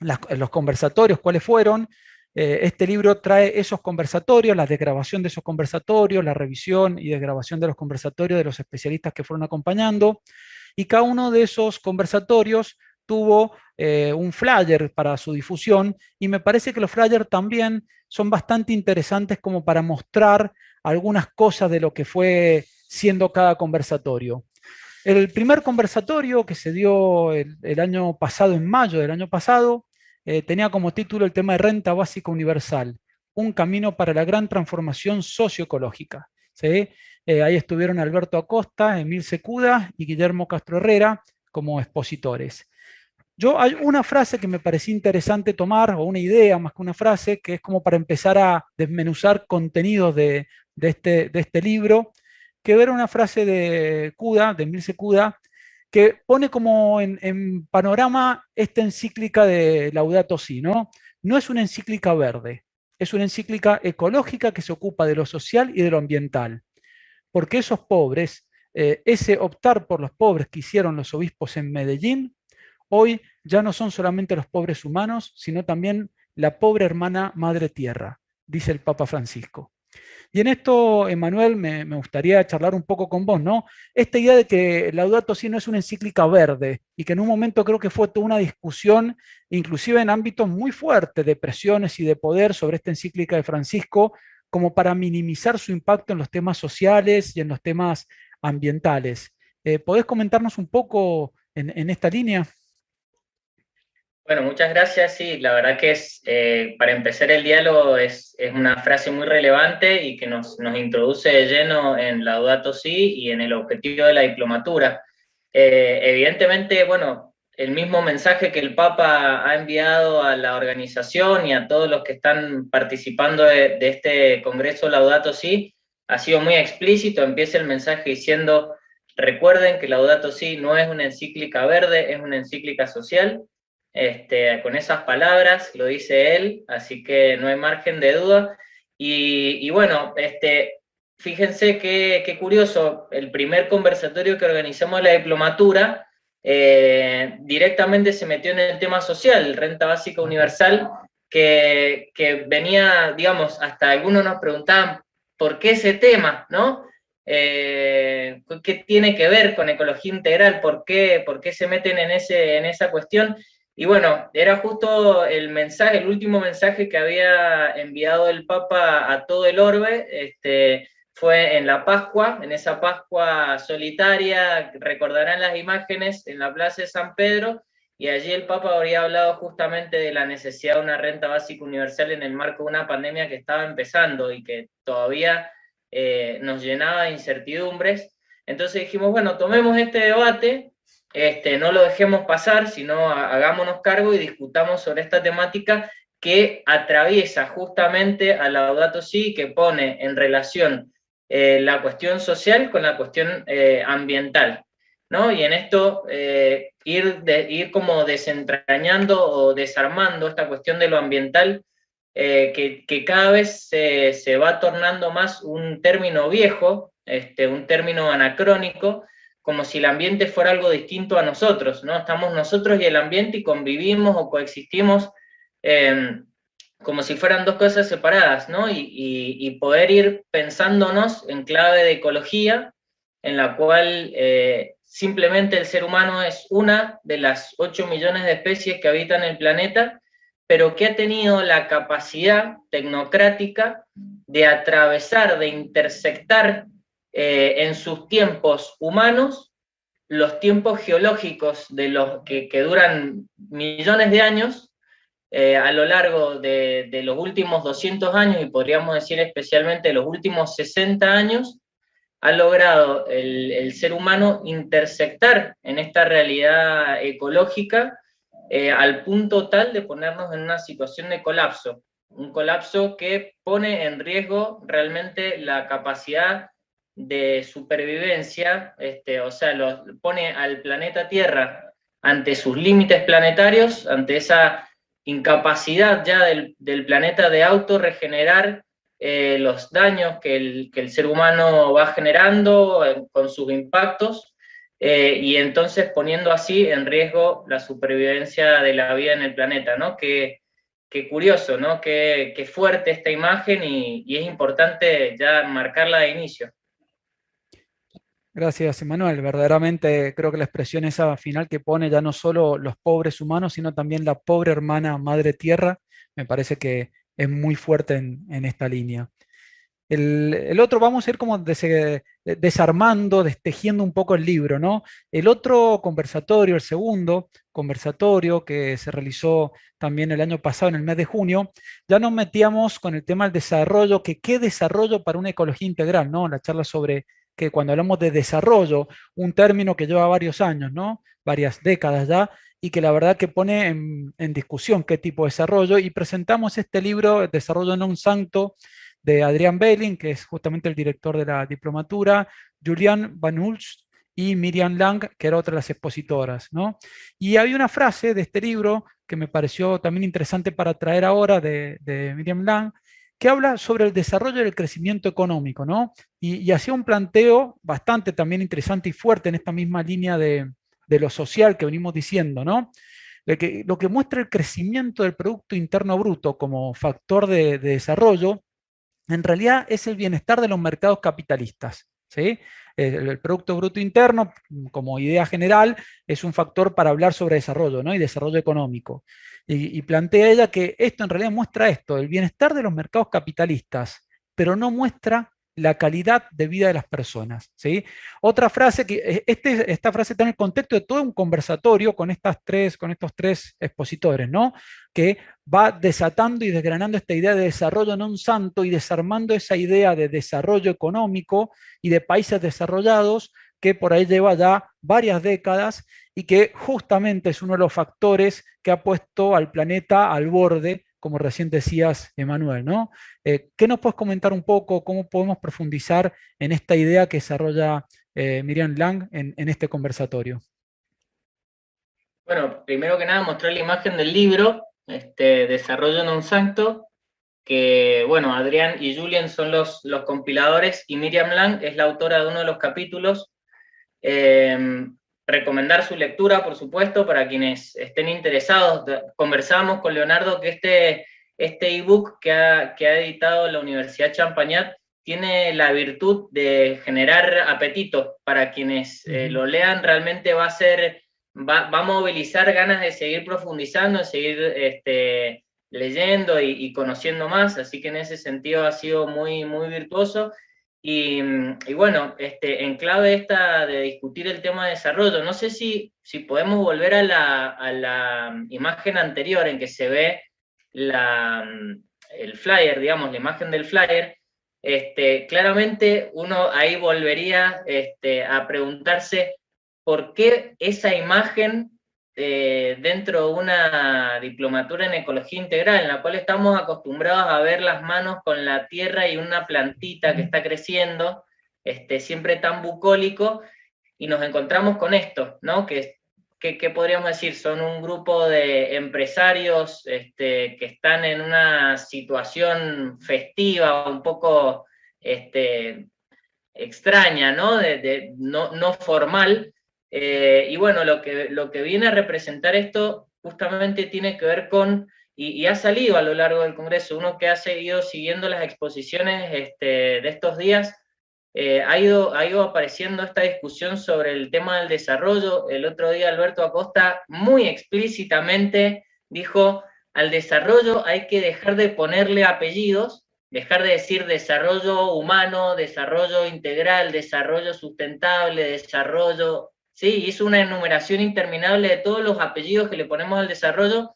los conversatorios, cuáles fueron. Este libro trae esos conversatorios, la desgrabación de esos conversatorios, la revisión y desgrabación de los conversatorios de los especialistas que fueron acompañando, y cada uno de esos conversatorios tuvo un flyer para su difusión, y me parece que los flyers también son bastante interesantes como para mostrar algunas cosas de lo que fue siendo cada conversatorio. El primer conversatorio que se dio el año pasado, en mayo del año pasado, tenía como título el tema de renta básica universal, un camino para la gran transformación socioecológica. ¿Sí? Ahí estuvieron Alberto Acosta, Emil Secuda y Guillermo Castro Herrera como expositores. Hay una frase que me pareció interesante tomar, o una idea más que una frase, que es como para empezar a desmenuzar contenidos de este libro, que era una frase de Cuda, de Emil Secuda, que pone como en panorama esta encíclica de Laudato Si, ¿no? No es una encíclica verde, es una encíclica ecológica que se ocupa de lo social y de lo ambiental. Porque esos pobres, ese optar por los pobres que hicieron los obispos en Medellín, hoy ya no son solamente los pobres humanos, sino también la pobre hermana madre tierra, dice el Papa Francisco. Y en esto, Emanuel, me gustaría charlar un poco con vos, ¿no? Esta idea de que Laudato Si no es una encíclica verde, y que en un momento creo que fue toda una discusión, inclusive en ámbitos muy fuertes de presiones y de poder sobre esta encíclica de Francisco, como para minimizar su impacto en los temas sociales y en los temas ambientales. ¿Podés comentarnos un poco en esta línea? Bueno, muchas gracias. Sí, la verdad que para empezar el diálogo es una frase muy relevante y que nos introduce de lleno en Laudato Si y en el objetivo de la diplomatura. Evidentemente, bueno, el mismo mensaje que el Papa ha enviado a la organización y a todos los que están participando de este Congreso Laudato Si ha sido muy explícito. Empieza el mensaje diciendo: recuerden que Laudato Si no es una encíclica verde, es una encíclica social. Con esas palabras lo dice él, así que no hay margen de duda. Y bueno, fíjense qué curioso, el primer conversatorio que organizamos en la diplomatura directamente se metió en el tema social, renta básica universal, que venía, digamos, hasta algunos nos preguntaban, ¿por qué ese tema, no? ¿Qué tiene que ver con ecología integral? ¿Por qué se meten en esa cuestión? Y bueno, era justo el último mensaje que había enviado el Papa a todo el orbe, fue en la Pascua, en esa Pascua solitaria, recordarán las imágenes, en la Plaza de San Pedro, y allí el Papa habría hablado justamente de la necesidad de una renta básica universal en el marco de una pandemia que estaba empezando y que todavía nos llenaba de incertidumbres. Entonces dijimos, bueno, tomemos este debate, no lo dejemos pasar, sino hagámonos cargo y discutamos sobre esta temática que atraviesa justamente a Laudato Si, que pone en relación la cuestión social con la cuestión ambiental, ¿no? Y en esto ir como desentrañando o desarmando esta cuestión de lo ambiental, que cada vez se va tornando más un término viejo, un término anacrónico, como si el ambiente fuera algo distinto a nosotros, ¿no? Estamos nosotros y el ambiente y convivimos o coexistimos como si fueran dos cosas separadas, ¿no? Y poder ir pensándonos en clave de ecología, en la cual simplemente el ser humano es una de las 8 millones de especies que habitan el planeta, pero que ha tenido la capacidad tecnocrática de atravesar, de intersectar en sus tiempos humanos los tiempos geológicos de los que duran millones de años, a lo largo de los últimos 200 años, y podríamos decir especialmente los últimos 60 años, ha logrado el ser humano intersectar en esta realidad ecológica al punto tal de ponernos en una situación de colapso, un colapso que pone en riesgo realmente la capacidad de supervivencia, o sea, pone al planeta Tierra ante sus límites planetarios, ante esa incapacidad ya del planeta de autorregenerar los daños que el ser humano va generando con sus impactos, y entonces poniendo así en riesgo la supervivencia de la vida en el planeta, ¿no? Qué curioso, ¿no? Qué fuerte esta imagen, y es importante ya marcarla de inicio. Gracias, Emanuel. Verdaderamente creo que la expresión esa final que pone ya no solo los pobres humanos, sino también la pobre hermana madre tierra, me parece que es muy fuerte en esta línea. El otro, vamos a ir como desarmando, destejiendo un poco el libro, ¿no? El otro conversatorio, el segundo conversatorio que se realizó también el año pasado, en el mes de junio, ya nos metíamos con el tema del desarrollo, que qué desarrollo para una ecología integral, ¿no? La charla sobre que cuando hablamos de desarrollo, un término que lleva varios años, ¿no? Varias décadas ya, y que la verdad que pone en discusión qué tipo de desarrollo, y presentamos este libro, Desarrollo non santo, de Adrián Belling, que es justamente el director de la diplomatura, Julian Van Hulst y Miriam Lang, que era otra de las expositoras, ¿no? Y había una frase de este libro que me pareció también interesante para traer ahora de Miriam Lang, que habla sobre el desarrollo y el crecimiento económico, ¿no? Y hacía un planteo bastante también interesante y fuerte en esta misma línea de lo social que venimos diciendo, ¿no? Lo que muestra el crecimiento del Producto Interno Bruto como factor de desarrollo, en realidad es el bienestar de los mercados capitalistas, ¿sí? El Producto Bruto Interno, como idea general, es un factor para hablar sobre desarrollo, ¿no? Y desarrollo económico. Y plantea ella que esto en realidad muestra esto, el bienestar de los mercados capitalistas, pero no muestra la calidad de vida de las personas, ¿sí? Otra frase, que esta frase está en el contexto de todo un conversatorio con estos tres expositores, ¿no? Que va desatando y desgranando esta idea de desarrollo non santo y desarmando esa idea de desarrollo económico y de países desarrollados que por ahí lleva ya varias décadas y que justamente es uno de los factores que ha puesto al planeta al borde, como recién decías, Emanuel, ¿no? ¿Qué nos puedes comentar un poco? ¿Cómo podemos profundizar en esta idea que desarrolla Miriam Lang en este conversatorio? Bueno, primero que nada mostrar la imagen del libro, Desarrollo non santo, que, bueno, Adrián y Julian son los compiladores, y Miriam Lang es la autora de uno de los capítulos. Recomendar su lectura, por supuesto, para quienes estén interesados. Conversábamos con Leonardo que este ebook que ha editado la Universidad Champagnat tiene la virtud de generar apetito para quienes lo lean. Realmente va a movilizar ganas de seguir profundizando, de seguir leyendo y conociendo más, así que en ese sentido ha sido muy, muy virtuoso. Y bueno, en clave esta de discutir el tema de desarrollo, no sé si podemos volver a la imagen anterior en que se ve el flyer, digamos, la imagen del flyer. Claramente uno ahí volvería a preguntarse por qué esa imagen dentro de una diplomatura en ecología integral, en la cual estamos acostumbrados a ver las manos con la tierra y una plantita que está creciendo, siempre tan bucólico, y nos encontramos con esto, ¿no? ¿Qué podríamos decir? Son un grupo de empresarios que están en una situación festiva, un poco extraña, ¿no? No formal. Y bueno, lo que viene a representar esto justamente tiene que ver con, y ha salido a lo largo del Congreso, uno que ha seguido siguiendo las exposiciones de estos días, ha ido apareciendo esta discusión sobre el tema del desarrollo. El otro día Alberto Acosta muy explícitamente dijo, al desarrollo hay que dejar de ponerle apellidos, dejar de decir desarrollo humano, desarrollo integral, desarrollo sustentable, desarrollo... Sí, hizo una enumeración interminable de todos los apellidos que le ponemos al desarrollo,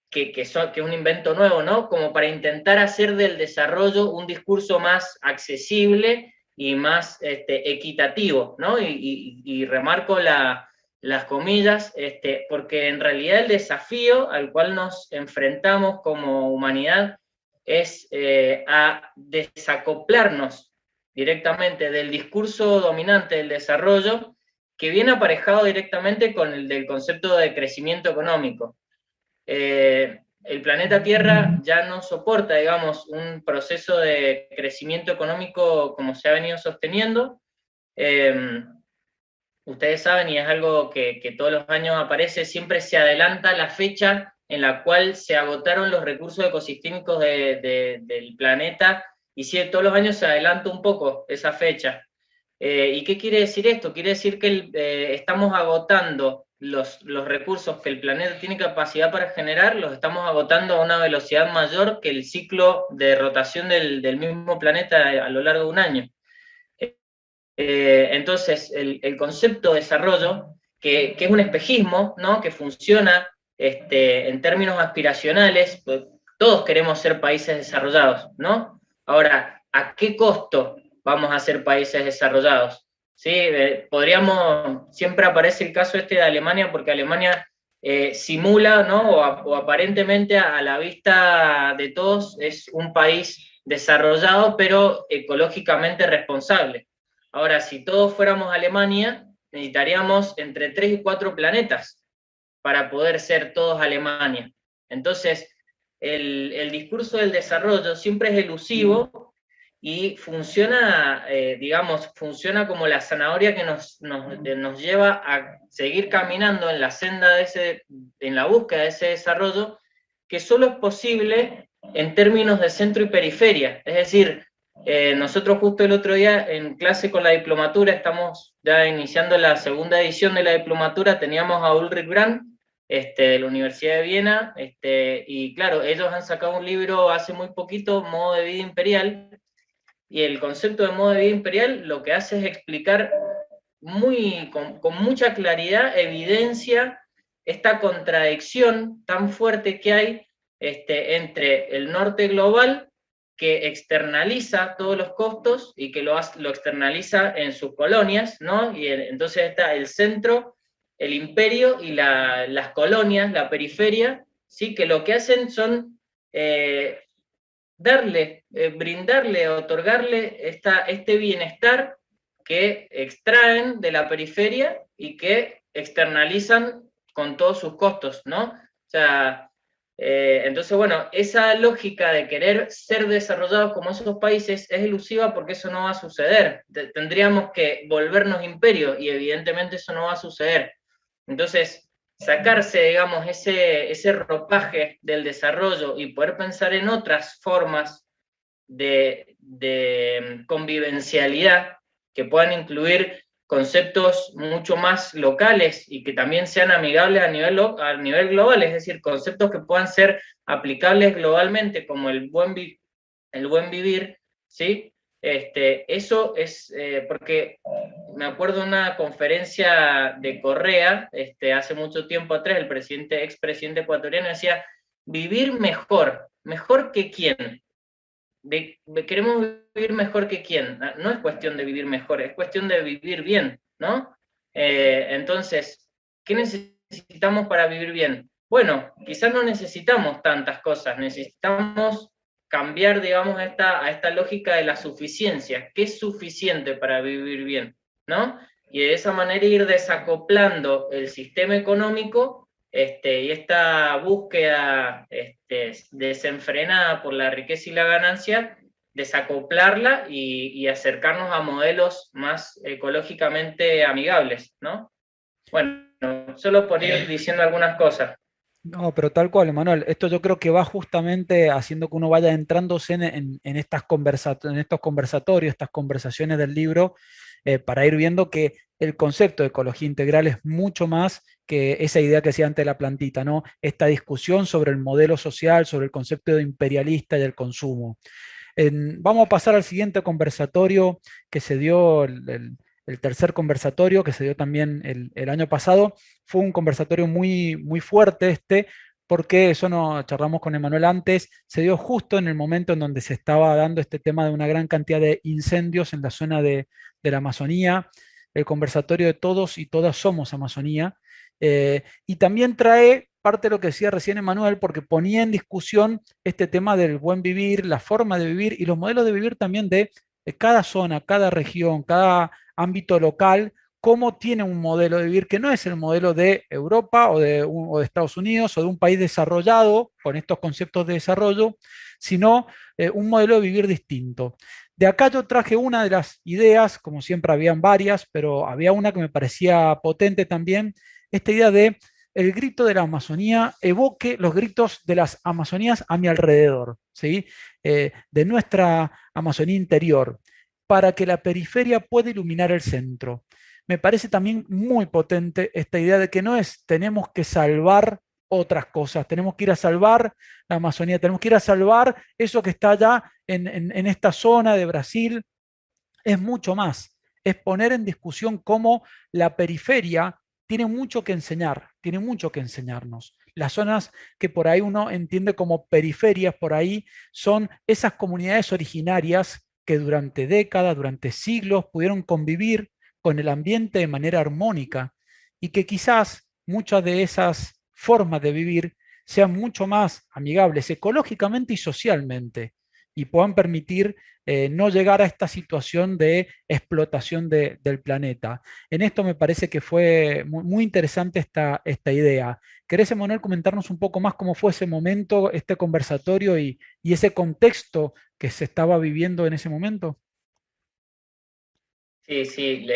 que es un invento nuevo, ¿no? Como para intentar hacer del desarrollo un discurso más accesible y más equitativo, ¿no? Y remarco las comillas, porque en realidad el desafío al cual nos enfrentamos como humanidad es a desacoplarnos directamente del discurso dominante del desarrollo, que viene aparejado directamente con el del concepto de crecimiento económico. El planeta Tierra ya no soporta, digamos, un proceso de crecimiento económico como se ha venido sosteniendo. Ustedes saben, y es algo que todos los años aparece, siempre se adelanta la fecha en la cual se agotaron los recursos ecosistémicos del planeta, y todos los años se adelanta un poco esa fecha. ¿Y qué quiere decir esto? Quiere decir que estamos agotando los recursos que el planeta tiene capacidad para generar, los estamos agotando a una velocidad mayor que el ciclo de rotación del mismo planeta a lo largo de un año. Entonces, el concepto de desarrollo, que es un espejismo, ¿no? Que funciona en términos aspiracionales, pues, todos queremos ser países desarrollados, ¿no? Ahora, ¿a qué costo vamos a ser países desarrollados? ¿Sí? Siempre aparece el caso de Alemania, porque Alemania simula, ¿no? o aparentemente a la vista de todos es un país desarrollado, pero ecológicamente responsable. Ahora, si todos fuéramos Alemania, necesitaríamos entre 3 y 4 planetas para poder ser todos Alemania. Entonces, el discurso del desarrollo siempre es elusivo y funciona, funciona como la zanahoria que nos lleva a seguir caminando en la senda en la búsqueda de ese desarrollo, que solo es posible en términos de centro y periferia. Es decir, nosotros justo el otro día en clase con la diplomatura, estamos ya iniciando la segunda edición de la diplomatura, teníamos a Ulrich Brandt, de la Universidad de Viena, y claro, ellos han sacado un libro hace muy poquito, Modo de Vida Imperial, y el concepto de modo de vida imperial lo que hace es explicar con mucha claridad, evidencia esta contradicción tan fuerte que hay entre el norte global, que externaliza todos los costos y que lo externaliza en sus colonias, ¿no? Y entonces está el centro, el imperio y las colonias, la periferia, ¿sí? Que lo que hacen son brindarle, otorgarle este bienestar que extraen de la periferia y que externalizan con todos sus costos, ¿no? O sea, entonces, bueno, esa lógica de querer ser desarrollados como esos países es elusiva, porque eso no va a suceder. Tendríamos que volvernos imperio y evidentemente eso no va a suceder. Entonces, sacarse, digamos, ese ropaje del desarrollo y poder pensar en otras formas de convivencialidad que puedan incluir conceptos mucho más locales y que también sean amigables a nivel global, es decir, conceptos que puedan ser aplicables globalmente, como el buen vivir, ¿sí? Eso es porque me acuerdo de una conferencia de Correa, hace mucho tiempo atrás, el expresidente ecuatoriano decía, vivir mejor, ¿mejor que quién? Queremos vivir mejor que quién. No es cuestión de vivir mejor, es cuestión de vivir bien, ¿no? Entonces, ¿qué necesitamos para vivir bien? Bueno, quizás no necesitamos tantas cosas, necesitamos cambiar, digamos, a esta lógica de la suficiencia. ¿Qué es suficiente para vivir bien? ¿No? Y de esa manera ir desacoplando el sistema económico y esta búsqueda desenfrenada por la riqueza y la ganancia, desacoplarla y acercarnos a modelos más ecológicamente amigables, ¿no? Bueno, solo por ir diciendo algunas cosas. No, pero tal cual, Emanuel. Esto yo creo que va justamente haciendo que uno vaya entrándose en estos conversatorios, estas conversaciones del libro, para ir viendo que el concepto de ecología integral es mucho más que esa idea que decía antes de la plantita, ¿no? Esta discusión sobre el modelo social, sobre el concepto de imperialista y el consumo. Vamos a pasar al siguiente conversatorio que se dio, el tercer conversatorio que se dio también el año pasado. Fue un conversatorio muy, muy fuerte porque eso no charlamos con Emanuel antes, se dio justo en el momento en donde se estaba dando este tema de una gran cantidad de incendios en la zona de la Amazonía, el conversatorio de Todos y Todas Somos Amazonía, y también trae parte de lo que decía recién Emanuel, porque ponía en discusión este tema del buen vivir, la forma de vivir y los modelos de vivir también de cada zona, cada región, cada ámbito local, cómo tiene un modelo de vivir que no es el modelo de Europa o de Estados Unidos o de un país desarrollado con estos conceptos de desarrollo, sino un modelo de vivir distinto. De acá yo traje una de las ideas, como siempre habían varias, pero había una que me parecía potente también, esta idea de el grito de la Amazonía evoque los gritos de las Amazonías a mi alrededor, ¿sí? De nuestra Amazonía interior, para que la periferia pueda iluminar el centro. Me parece también muy potente esta idea de que no es tenemos que salvar otras cosas, tenemos que ir a salvar la Amazonía, tenemos que ir a salvar eso que está allá en esta zona de Brasil, es mucho más, es poner en discusión cómo la periferia tiene mucho que enseñar, tiene mucho que enseñarnos. Las zonas que por ahí uno entiende como periferias, por ahí son esas comunidades originarias que durante décadas, durante siglos pudieron convivir con el ambiente de manera armónica y que quizás muchas de esas formas de vivir sean mucho más amigables ecológicamente y socialmente y puedan permitir no llegar a esta situación de explotación del planeta. En esto me parece que fue muy, muy interesante esta idea. ¿Querés, Emanuel, comentarnos un poco más cómo fue ese momento, este conversatorio y ese contexto que se estaba viviendo en ese momento? Sí, sí,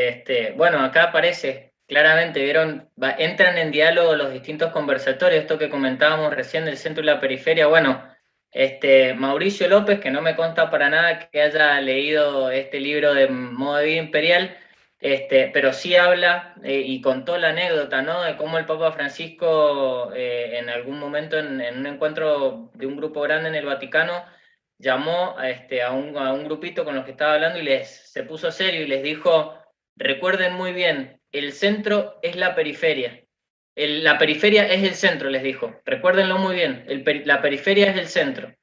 bueno, acá aparece claramente, vieron, entran en diálogo los distintos conversatorios, esto que comentábamos recién del centro y la periferia. Bueno, Mauricio López, que no me consta para nada que haya leído este libro de Modo de Vida Imperial, pero sí habla y contó la anécdota, ¿no? De cómo el Papa Francisco en algún momento en un encuentro de un grupo grande en el Vaticano llamó a un grupito con los que estaba hablando y se puso serio y les dijo, recuerden muy bien, el centro es la periferia. La periferia es el centro, les dijo. Recuérdenlo muy bien, la periferia es el centro.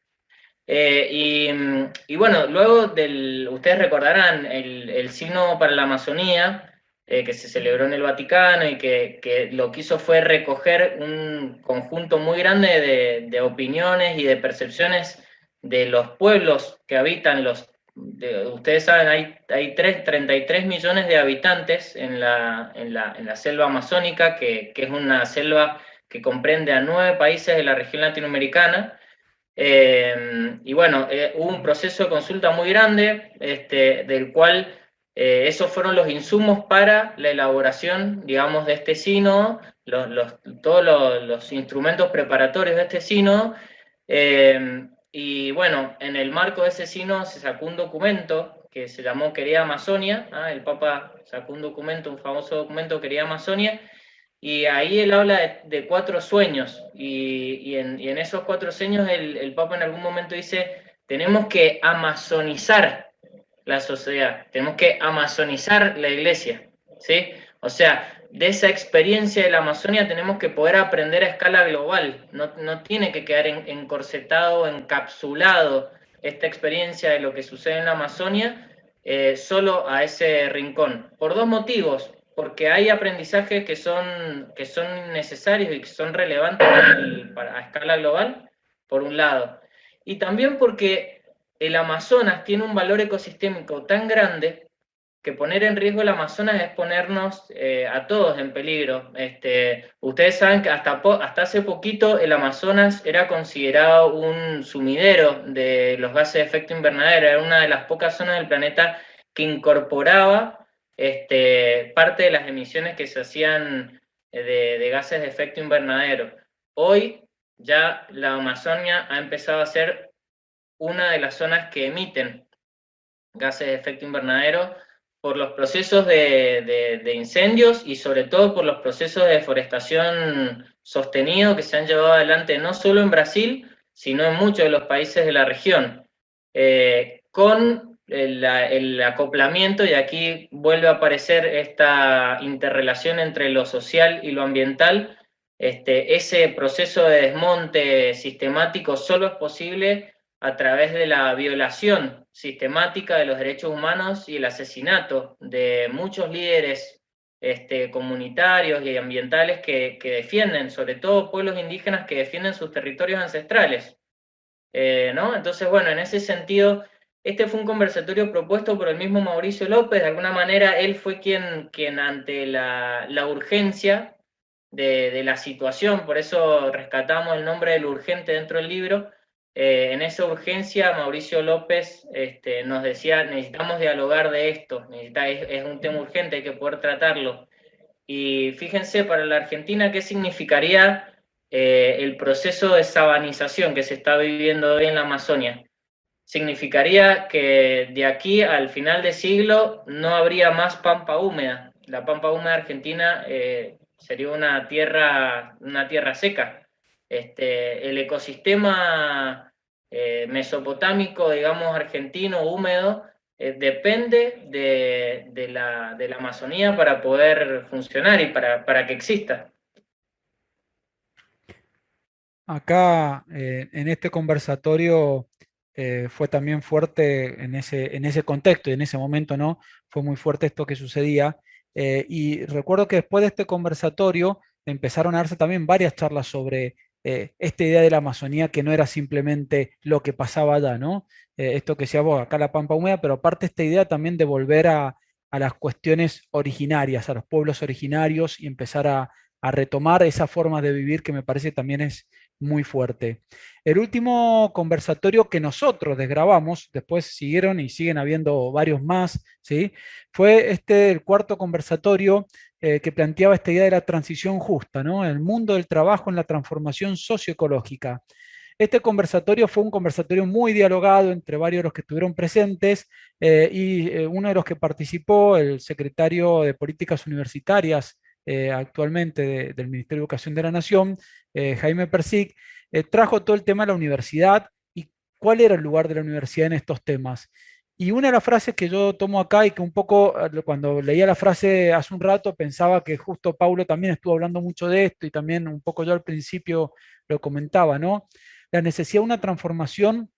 Y bueno, luego ustedes recordarán el signo para la Amazonía, que se celebró en el Vaticano y que lo que hizo fue recoger un conjunto muy grande de opiniones y de percepciones de los pueblos que habitan ustedes saben, hay 33 millones de habitantes en la selva amazónica, que es una selva que comprende a 9 países de la región latinoamericana. Y bueno, hubo un proceso de consulta muy grande, del cual esos fueron los insumos para la elaboración, digamos, de este sínodo, todos los instrumentos preparatorios de este sínodo. Y bueno, en el marco de ese sínodo se sacó un documento que se llamó Querida Amazonia. El Papa sacó un documento, un famoso documento, Querida Amazonia, y ahí él habla de 4 sueños, y en esos 4 sueños el Papa en algún momento dice, tenemos que amazonizar la sociedad, tenemos que amazonizar la iglesia, ¿sí? O sea, de esa experiencia de la Amazonia tenemos que poder aprender a escala global, no tiene que quedar encorsetado, encapsulado esta experiencia de lo que sucede en la Amazonia solo a ese rincón, por dos motivos, porque hay aprendizajes que son necesarios y que son relevantes a escala global, por un lado, y también porque el Amazonas tiene un valor ecosistémico tan grande que poner en riesgo el Amazonas es ponernos a todos en peligro. Ustedes saben que hasta hace poquito el Amazonas era considerado un sumidero de los gases de efecto invernadero, era una de las pocas zonas del planeta que incorporaba parte de las emisiones que se hacían de gases de efecto invernadero. Hoy ya la Amazonia ha empezado a ser una de las zonas que emiten gases de efecto invernadero por los procesos de incendios y sobre todo por los procesos de deforestación sostenido que se han llevado adelante no solo en Brasil, sino en muchos de los países de la región, con el acoplamiento, y aquí vuelve a aparecer esta interrelación entre lo social y lo ambiental. Ese proceso de desmonte sistemático solo es posible a través de la violación sistemática de los derechos humanos y el asesinato de muchos líderes comunitarios y ambientales que defienden, sobre todo pueblos indígenas que defienden sus territorios ancestrales. ¿No? Entonces, bueno, en ese sentido, este fue un conversatorio propuesto por el mismo Mauricio López. De alguna manera, él fue quien ante la urgencia de la situación, por eso rescatamos el nombre del urgente dentro del libro. En esa urgencia, Mauricio López nos decía, necesitamos dialogar de esto, es un tema urgente, hay que poder tratarlo. Y fíjense, para la Argentina, ¿qué significaría el proceso de sabanización que se está viviendo hoy en la Amazonia? Significaría que de aquí al final de siglo no habría más pampa húmeda. La pampa húmeda argentina sería una tierra seca. El ecosistema mesopotámico, digamos, argentino, húmedo, depende de la Amazonía para poder funcionar y para que exista. Acá, en este conversatorio, fue también fuerte en ese contexto y en ese momento, ¿no? Fue muy fuerte esto que sucedía. Y recuerdo que después de este conversatorio empezaron a darse también varias charlas sobre esta idea de la Amazonía, que no era simplemente lo que pasaba allá, ¿no? Esto que decía vos, acá la pampa húmeda, pero aparte esta idea también de volver a las cuestiones originarias, a los pueblos originarios y empezar a retomar esa forma de vivir que me parece también es muy fuerte. El último conversatorio que nosotros desgrabamos, después siguieron y siguen habiendo varios más, ¿sí? Fue el cuarto conversatorio que planteaba esta idea de la transición justa, ¿no? El mundo del trabajo en la transformación socioecológica. Este conversatorio fue un conversatorio muy dialogado entre varios de los que estuvieron presentes y uno de los que participó, el secretario de Políticas Universitarias actualmente del Ministerio de Educación de la Nación, Jaime Persic, trajo todo el tema de la universidad y cuál era el lugar de la universidad en estos temas. Y una de las frases que yo tomo acá y que un poco cuando leía la frase hace un rato pensaba que justo Paulo también estuvo hablando mucho de esto y también un poco yo al principio lo comentaba, ¿no? La necesidad de una transformación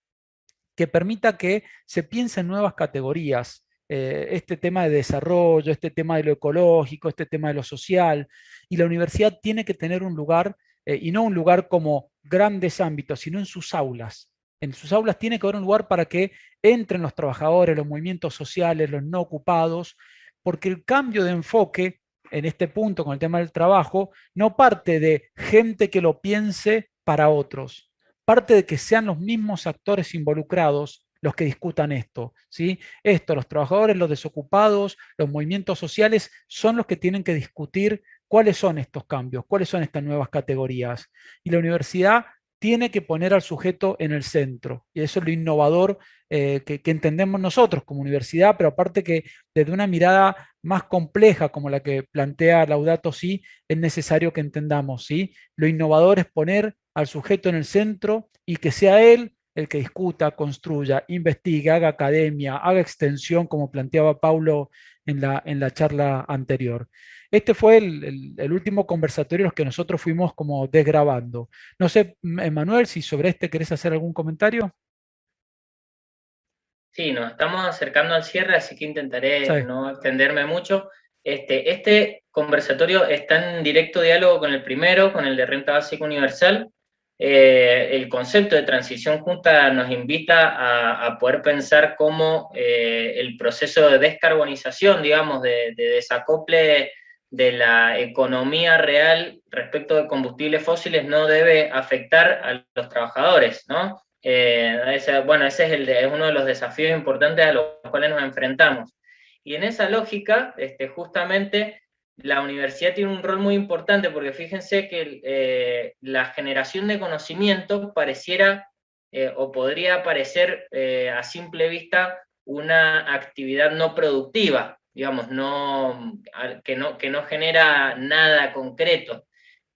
que permita que se piense en nuevas categorías, este tema de desarrollo, este tema de lo ecológico, este tema de lo social, y la universidad tiene que tener un lugar, y no un lugar como grandes ámbitos, sino en sus aulas. En sus aulas tiene que haber un lugar para que entren los trabajadores, los movimientos sociales, los no ocupados, porque el cambio de enfoque en este punto con el tema del trabajo no parte de gente que lo piense para otros, parte de que sean los mismos actores involucrados los que discutan esto, ¿sí? Esto, los trabajadores, los desocupados, los movimientos sociales son los que tienen que discutir cuáles son estos cambios, cuáles son estas nuevas categorías. Y la universidad tiene que poner al sujeto en el centro. Y eso es lo innovador que entendemos nosotros como universidad, pero aparte que desde una mirada más compleja como la que plantea Laudato Si, es necesario que entendamos, ¿sí? Lo innovador es poner al sujeto en el centro y que sea él el que discuta, construya, investigue, haga academia, haga extensión, como planteaba Paulo en la charla anterior. Este fue el último conversatorio en los que nosotros fuimos como desgrabando. No sé, Manuel, si sobre este querés hacer algún comentario. Sí, nos estamos acercando al cierre, así que intentaré Sí. no extenderme mucho. Este conversatorio está en directo diálogo con el primero, con el de renta básica universal. El concepto de transición justa nos invita a poder pensar cómo el proceso de descarbonización, digamos, de desacople de la economía real respecto de combustibles fósiles no debe afectar a los trabajadores, ¿no? Bueno, ese es uno de los desafíos importantes a los cuales nos enfrentamos. Y en esa lógica, justamente, la universidad tiene un rol muy importante, porque fíjense que la generación de conocimiento pareciera o podría parecer a simple vista una actividad no productiva, digamos, que no genera nada concreto.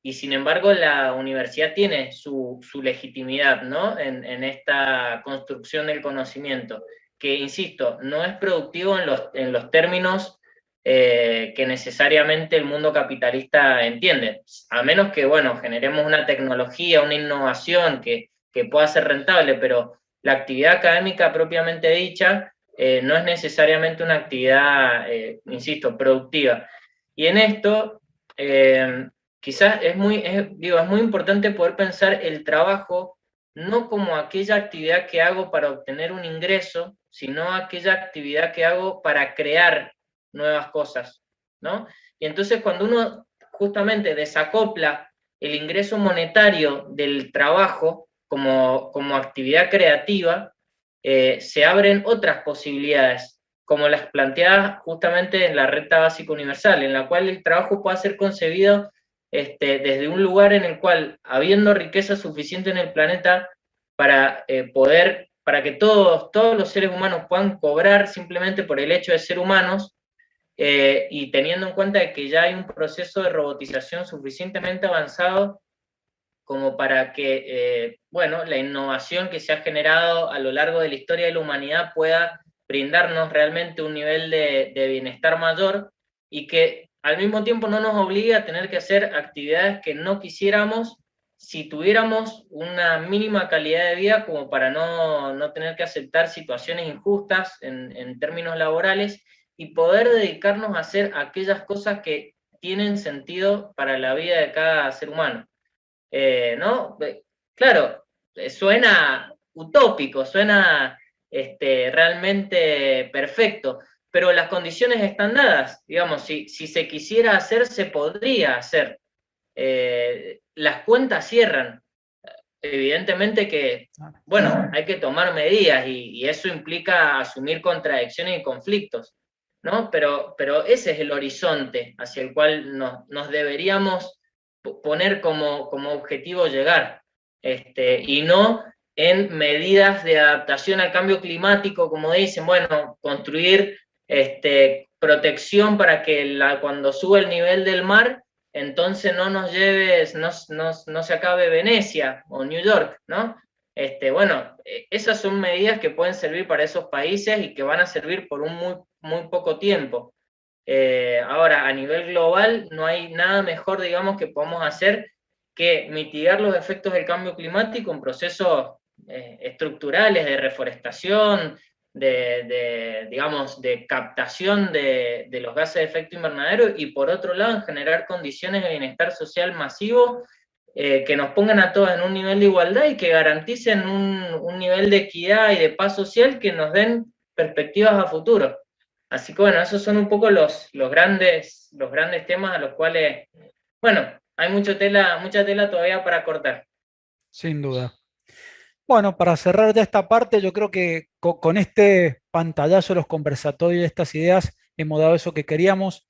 Y sin embargo la universidad tiene su legitimidad, ¿no? en esta construcción del conocimiento, que, insisto, no es productivo en los términos que necesariamente el mundo capitalista entiende, a menos que, bueno, generemos una tecnología, una innovación que pueda ser rentable, pero la actividad académica propiamente dicha no es necesariamente una actividad, insisto, productiva. Y en esto, quizás es muy importante poder pensar el trabajo no como aquella actividad que hago para obtener un ingreso, sino aquella actividad que hago para crear nuevas cosas, ¿no? Y entonces cuando uno justamente desacopla el ingreso monetario del trabajo como actividad creativa, se abren otras posibilidades, como las planteadas justamente en la renta básica universal, en la cual el trabajo puede ser concebido desde un lugar en el cual, habiendo riqueza suficiente en el planeta para para que todos los seres humanos puedan cobrar simplemente por el hecho de ser humanos, y teniendo en cuenta de que ya hay un proceso de robotización suficientemente avanzado como para que, bueno, la innovación que se ha generado a lo largo de la historia de la humanidad pueda brindarnos realmente un nivel de bienestar mayor, y que al mismo tiempo no nos obligue a tener que hacer actividades que no quisiéramos si tuviéramos una mínima calidad de vida, como para no tener que aceptar situaciones injustas en términos laborales, y poder dedicarnos a hacer aquellas cosas que tienen sentido para la vida de cada ser humano. ¿No? Claro, suena utópico, suena realmente perfecto, pero las condiciones están dadas, digamos, si se quisiera hacer, se podría hacer. Las cuentas cierran. Evidentemente que, bueno, hay que tomar medidas y eso implica asumir contradicciones y conflictos, ¿no? Pero ese es el horizonte hacia el cual nos deberíamos poner como objetivo llegar, y no en medidas de adaptación al cambio climático, como dicen, bueno, construir protección para que cuando sube el nivel del mar, entonces no nos lleves, no se acabe Venecia o New York, ¿no? Bueno, esas son medidas que pueden servir para esos países y que van a servir por un muy poco tiempo. Ahora, a nivel global, no hay nada mejor, digamos, que podamos hacer que mitigar los efectos del cambio climático en procesos estructurales de reforestación, digamos, de captación de los gases de efecto invernadero, y por otro lado, en generar condiciones de bienestar social masivo que nos pongan a todos en un nivel de igualdad y que garanticen un nivel de equidad y de paz social que nos den perspectivas a futuro. Así que bueno, esos son un poco los grandes temas a los cuales, bueno, hay mucha tela todavía para cortar. Sin duda. Bueno, para cerrar ya esta parte, yo creo que con este pantallazo de los conversatorios y estas ideas hemos dado eso que queríamos,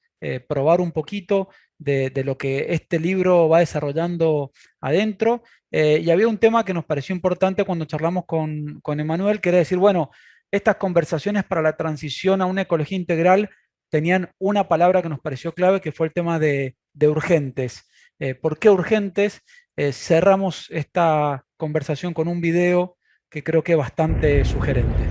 probar un poquito de lo que este libro va desarrollando adentro. Y había un tema que nos pareció importante cuando charlamos con Emanuel, que era decir, bueno, estas conversaciones para la transición a una ecología integral tenían una palabra que nos pareció clave, que fue el tema de urgentes. ¿Por qué urgentes? Cerramos esta conversación con un video que creo que es bastante sugerente.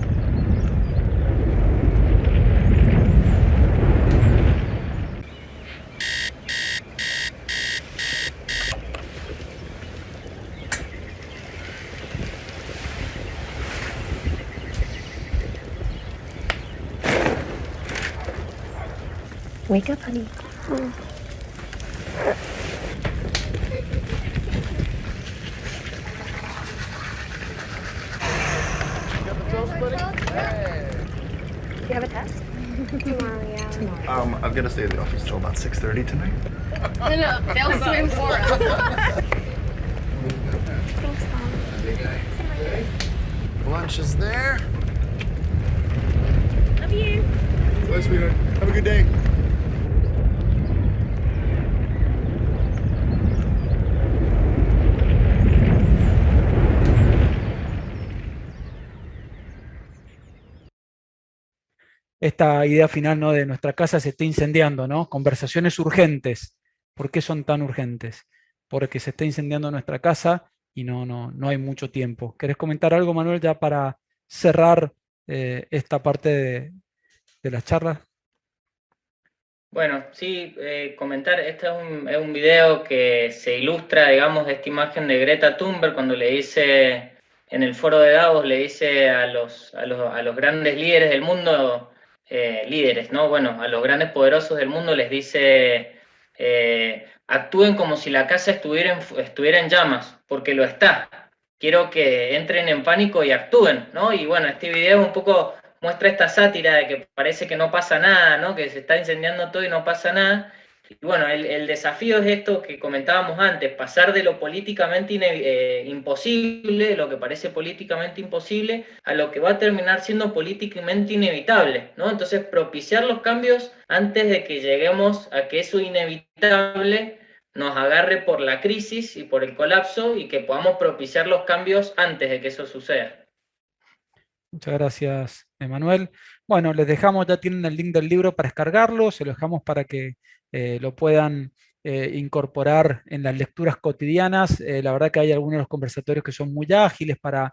Wake up, honey. You have a test? Tomorrow, yeah. I'm gonna stay in the office till about 6:30 tonight. No, they'll swim for us. Thanks, Mom. Lunch is there. Love you. Bye, sweetheart. Have a good day. Esta idea final, ¿no?, de nuestra casa se está incendiando, ¿no? Conversaciones urgentes. ¿Por qué son tan urgentes? Porque se está incendiando nuestra casa y no hay mucho tiempo. ¿Querés comentar algo, Manuel, ya para cerrar esta parte de la charla? Bueno, sí, comentar, este es un video que se ilustra, digamos, esta imagen de Greta Thunberg cuando le dice, en el foro de Davos, le dice a los grandes líderes del mundo, líderes, ¿no? Bueno, a los grandes poderosos del mundo les dice, actúen como si la casa estuviera en llamas, porque lo está. Quiero que entren en pánico y actúen, ¿no? Y bueno, este video un poco muestra esta sátira de que parece que no pasa nada, ¿no? Que se está incendiando todo y no pasa nada. Y bueno, el desafío es esto que comentábamos antes, pasar de lo políticamente imposible, lo que parece políticamente imposible, a lo que va a terminar siendo políticamente inevitable, ¿no? Entonces, propiciar los cambios antes de que lleguemos a que eso inevitable nos agarre por la crisis y por el colapso y que podamos propiciar los cambios antes de que eso suceda. Muchas gracias, Emanuel. Bueno, les dejamos, ya tienen el link del libro para descargarlo, se lo dejamos para que lo puedan incorporar en las lecturas cotidianas. La verdad que hay algunos de los conversatorios que son muy ágiles para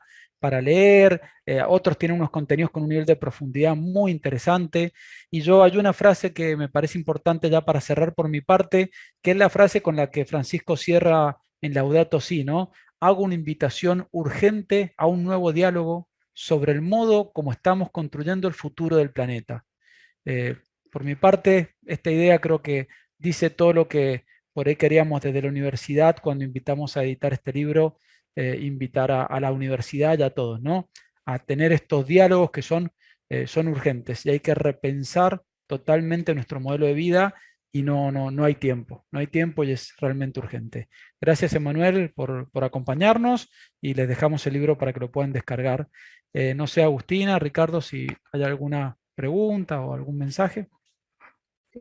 leer, otros tienen unos contenidos con un nivel de profundidad muy interesante. Y hay una frase que me parece importante ya para cerrar por mi parte, que es la frase con la que Francisco cierra en Laudato Si, ¿no? Hago una invitación urgente a un nuevo diálogo sobre el modo como estamos construyendo el futuro del planeta. Por mi parte, esta idea creo que dice todo lo que por ahí queríamos desde la universidad cuando invitamos a editar este libro, invitar a la universidad y a todos, ¿no? A tener estos diálogos que son urgentes y hay que repensar totalmente nuestro modelo de vida y no hay tiempo, no hay tiempo y es realmente urgente. Gracias, Emanuel, por acompañarnos y les dejamos el libro para que lo puedan descargar. No sé, Agustina, Ricardo, si hay alguna pregunta o algún mensaje.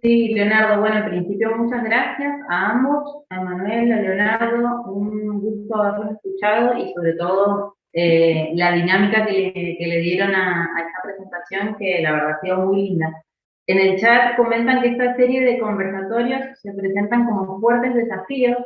Sí, Leonardo, bueno, en principio muchas gracias a ambos, a Manuel, a Leonardo, un gusto haberlos escuchado y sobre todo la dinámica que le dieron a esta presentación, que la verdad ha sido muy linda. En el chat comentan que esta serie de conversatorios se presentan como fuertes desafíos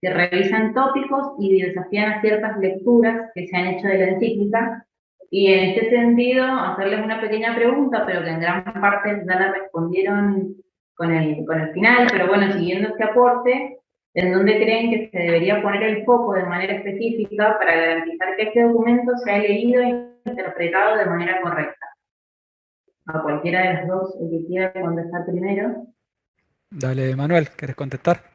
que revisan tópicos y desafían a ciertas lecturas que se han hecho de la encíclica. Y en este sentido, hacerles una pequeña pregunta, pero que en gran parte ya la respondieron con el final, pero bueno, siguiendo este aporte, ¿en dónde creen que se debería poner el foco de manera específica para garantizar que este documento sea leído e interpretado de manera correcta? A cualquiera de las dos, el que quiera contestar primero. Dale, Manuel, ¿querés contestar?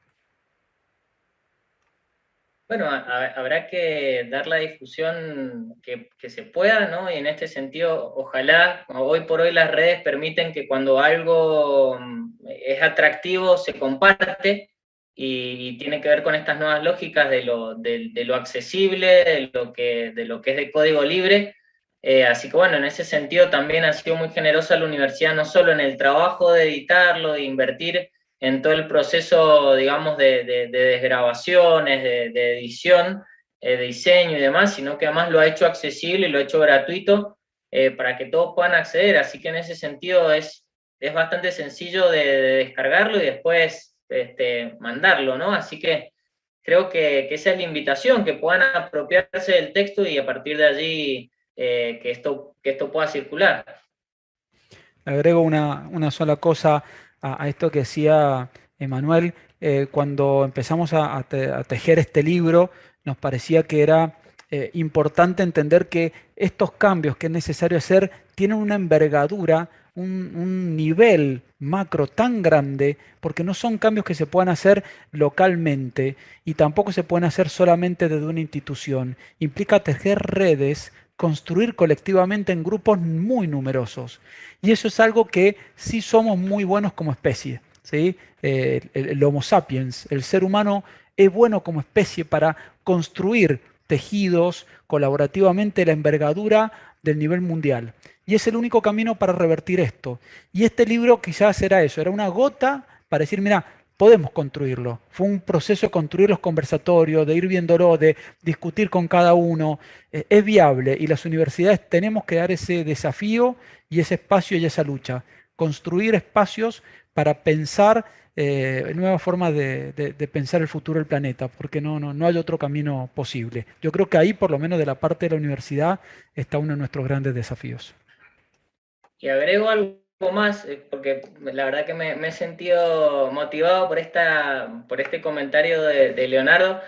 Bueno, habrá que dar la difusión que se pueda, ¿no? Y en este sentido, ojalá, hoy por hoy las redes permiten que cuando algo es atractivo se comparte y tiene que ver con estas nuevas lógicas de lo accesible, de lo que es de código libre. Así que bueno, en ese sentido también ha sido muy generosa la universidad, no solo en el trabajo de editarlo, de invertir en todo el proceso, digamos, de desgrabaciones, de edición, de diseño y demás, sino que además lo ha hecho accesible y lo ha hecho gratuito para que todos puedan acceder. Así que en ese sentido es bastante sencillo de descargarlo y después mandarlo, ¿no? Así que creo que esa es la invitación, que puedan apropiarse del texto y a partir de allí que esto pueda circular. Agrego una sola cosa a esto que decía Emanuel. Cuando empezamos a tejer este libro, nos parecía que era importante entender que estos cambios que es necesario hacer tienen una envergadura, un nivel macro tan grande, porque no son cambios que se puedan hacer localmente y tampoco se pueden hacer solamente desde una institución. Implica tejer redes, construir colectivamente en grupos muy numerosos. Y eso es algo que sí somos muy buenos como especie, ¿sí? El Homo sapiens, el ser humano, es bueno como especie para construir tejidos colaborativamente la envergadura del nivel mundial. Y es el único camino para revertir esto. Y este libro quizás era eso, era una gota para decir, mira, podemos construirlo. Fue un proceso de construir los conversatorios, de ir viéndolo, de discutir con cada uno. Es viable y las universidades tenemos que dar ese desafío y ese espacio y esa lucha. Construir espacios para pensar nuevas formas de pensar el futuro del planeta, porque no hay otro camino posible. Yo creo que ahí, por lo menos de la parte de la universidad, está uno de nuestros grandes desafíos. Y agrego algo más, porque la verdad que me he sentido motivado por este comentario de Leonardo.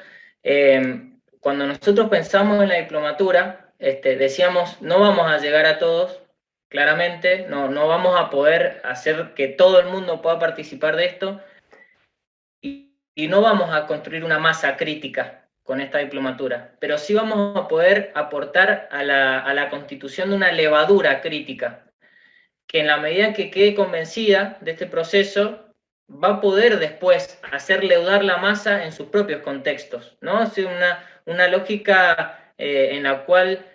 Cuando nosotros pensamos en la diplomatura, decíamos, no vamos a llegar a todos, claramente, no vamos a poder hacer que todo el mundo pueda participar de esto, y no vamos a construir una masa crítica con esta diplomatura, pero sí vamos a poder aportar a la constitución de una levadura crítica, que en la medida que quede convencida de este proceso, va a poder después hacer leudar la masa en sus propios contextos, ¿no? Es una lógica en la cual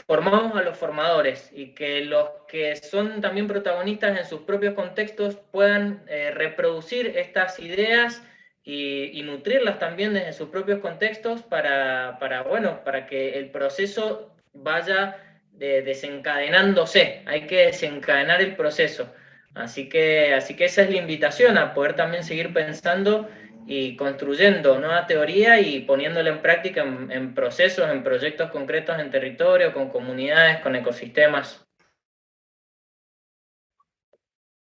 formamos a los formadores y que los que son también protagonistas en sus propios contextos puedan reproducir estas ideas y nutrirlas también desde sus propios contextos para que el proceso vaya desencadenándose. Hay que desencadenar el proceso. Así que esa es la invitación, a poder también seguir pensando y construyendo nueva teoría y poniéndola en práctica en procesos, en proyectos concretos en territorio, con comunidades, con ecosistemas.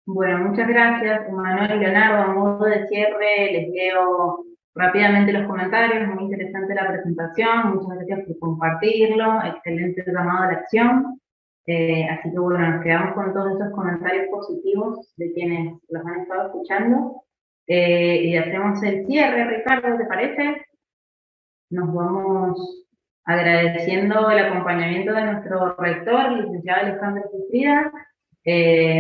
Bueno, muchas gracias, Emanuel y Leonardo. A modo de cierre, les leo rápidamente los comentarios. Muy interesante la presentación, muchas gracias por compartirlo, excelente llamado a la acción. Así que bueno, nos quedamos con todos esos comentarios positivos de quienes los han estado escuchando. Y hacemos el cierre, Ricardo, ¿te parece? Nos vamos agradeciendo el acompañamiento de nuestro rector, licenciado Alejandro Giuffrida,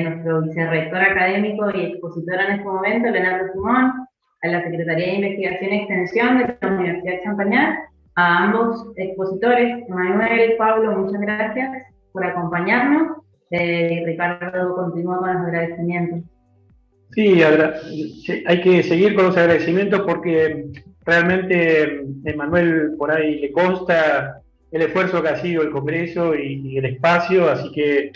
nuestro vicerrector académico y expositor en este momento, Leonardo Simón, a la Secretaría de Investigación y Extensión de la Universidad de Champagnat, a ambos expositores, Manuel, Pablo, muchas gracias por acompañarnos. Ricardo continúa con los agradecimientos. Sí, hay que seguir con los agradecimientos porque realmente Emanuel por ahí le consta el esfuerzo que ha sido el Congreso y el espacio, así que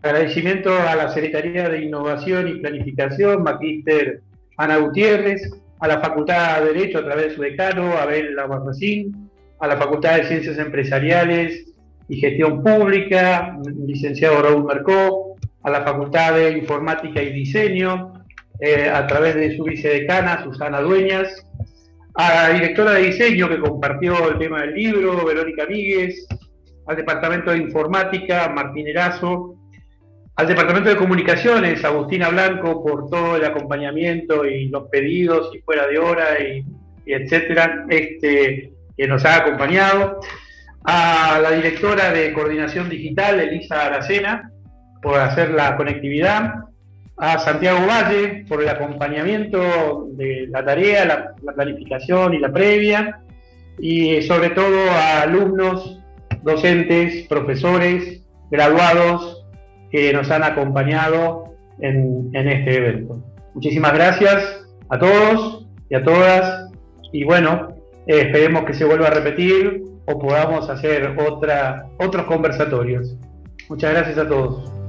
agradecimiento a la Secretaría de Innovación y Planificación, Magíster Ana Gutiérrez, a la Facultad de Derecho a través de su decano, Abel Lamarracín, a la Facultad de Ciencias Empresariales y Gestión Pública, licenciado Raúl Mercó, a la Facultad de Informática y Diseño, a través de su vicedecana, Susana Dueñas, a la directora de Diseño que compartió el tema del libro, Verónica Míguez, al Departamento de Informática, Martín Erazo, al Departamento de Comunicaciones, Agustina Blanco, por todo el acompañamiento y los pedidos y fuera de hora y etcétera, que nos ha acompañado, a la directora de Coordinación Digital, Elisa Aracena, por hacer la conectividad, a Santiago Valle por el acompañamiento de la tarea, la planificación y la previa, y sobre todo a alumnos, docentes, profesores, graduados que nos han acompañado en este evento. Muchísimas gracias a todos y a todas, y bueno, esperemos que se vuelva a repetir o podamos hacer otros conversatorios. Muchas gracias a todos.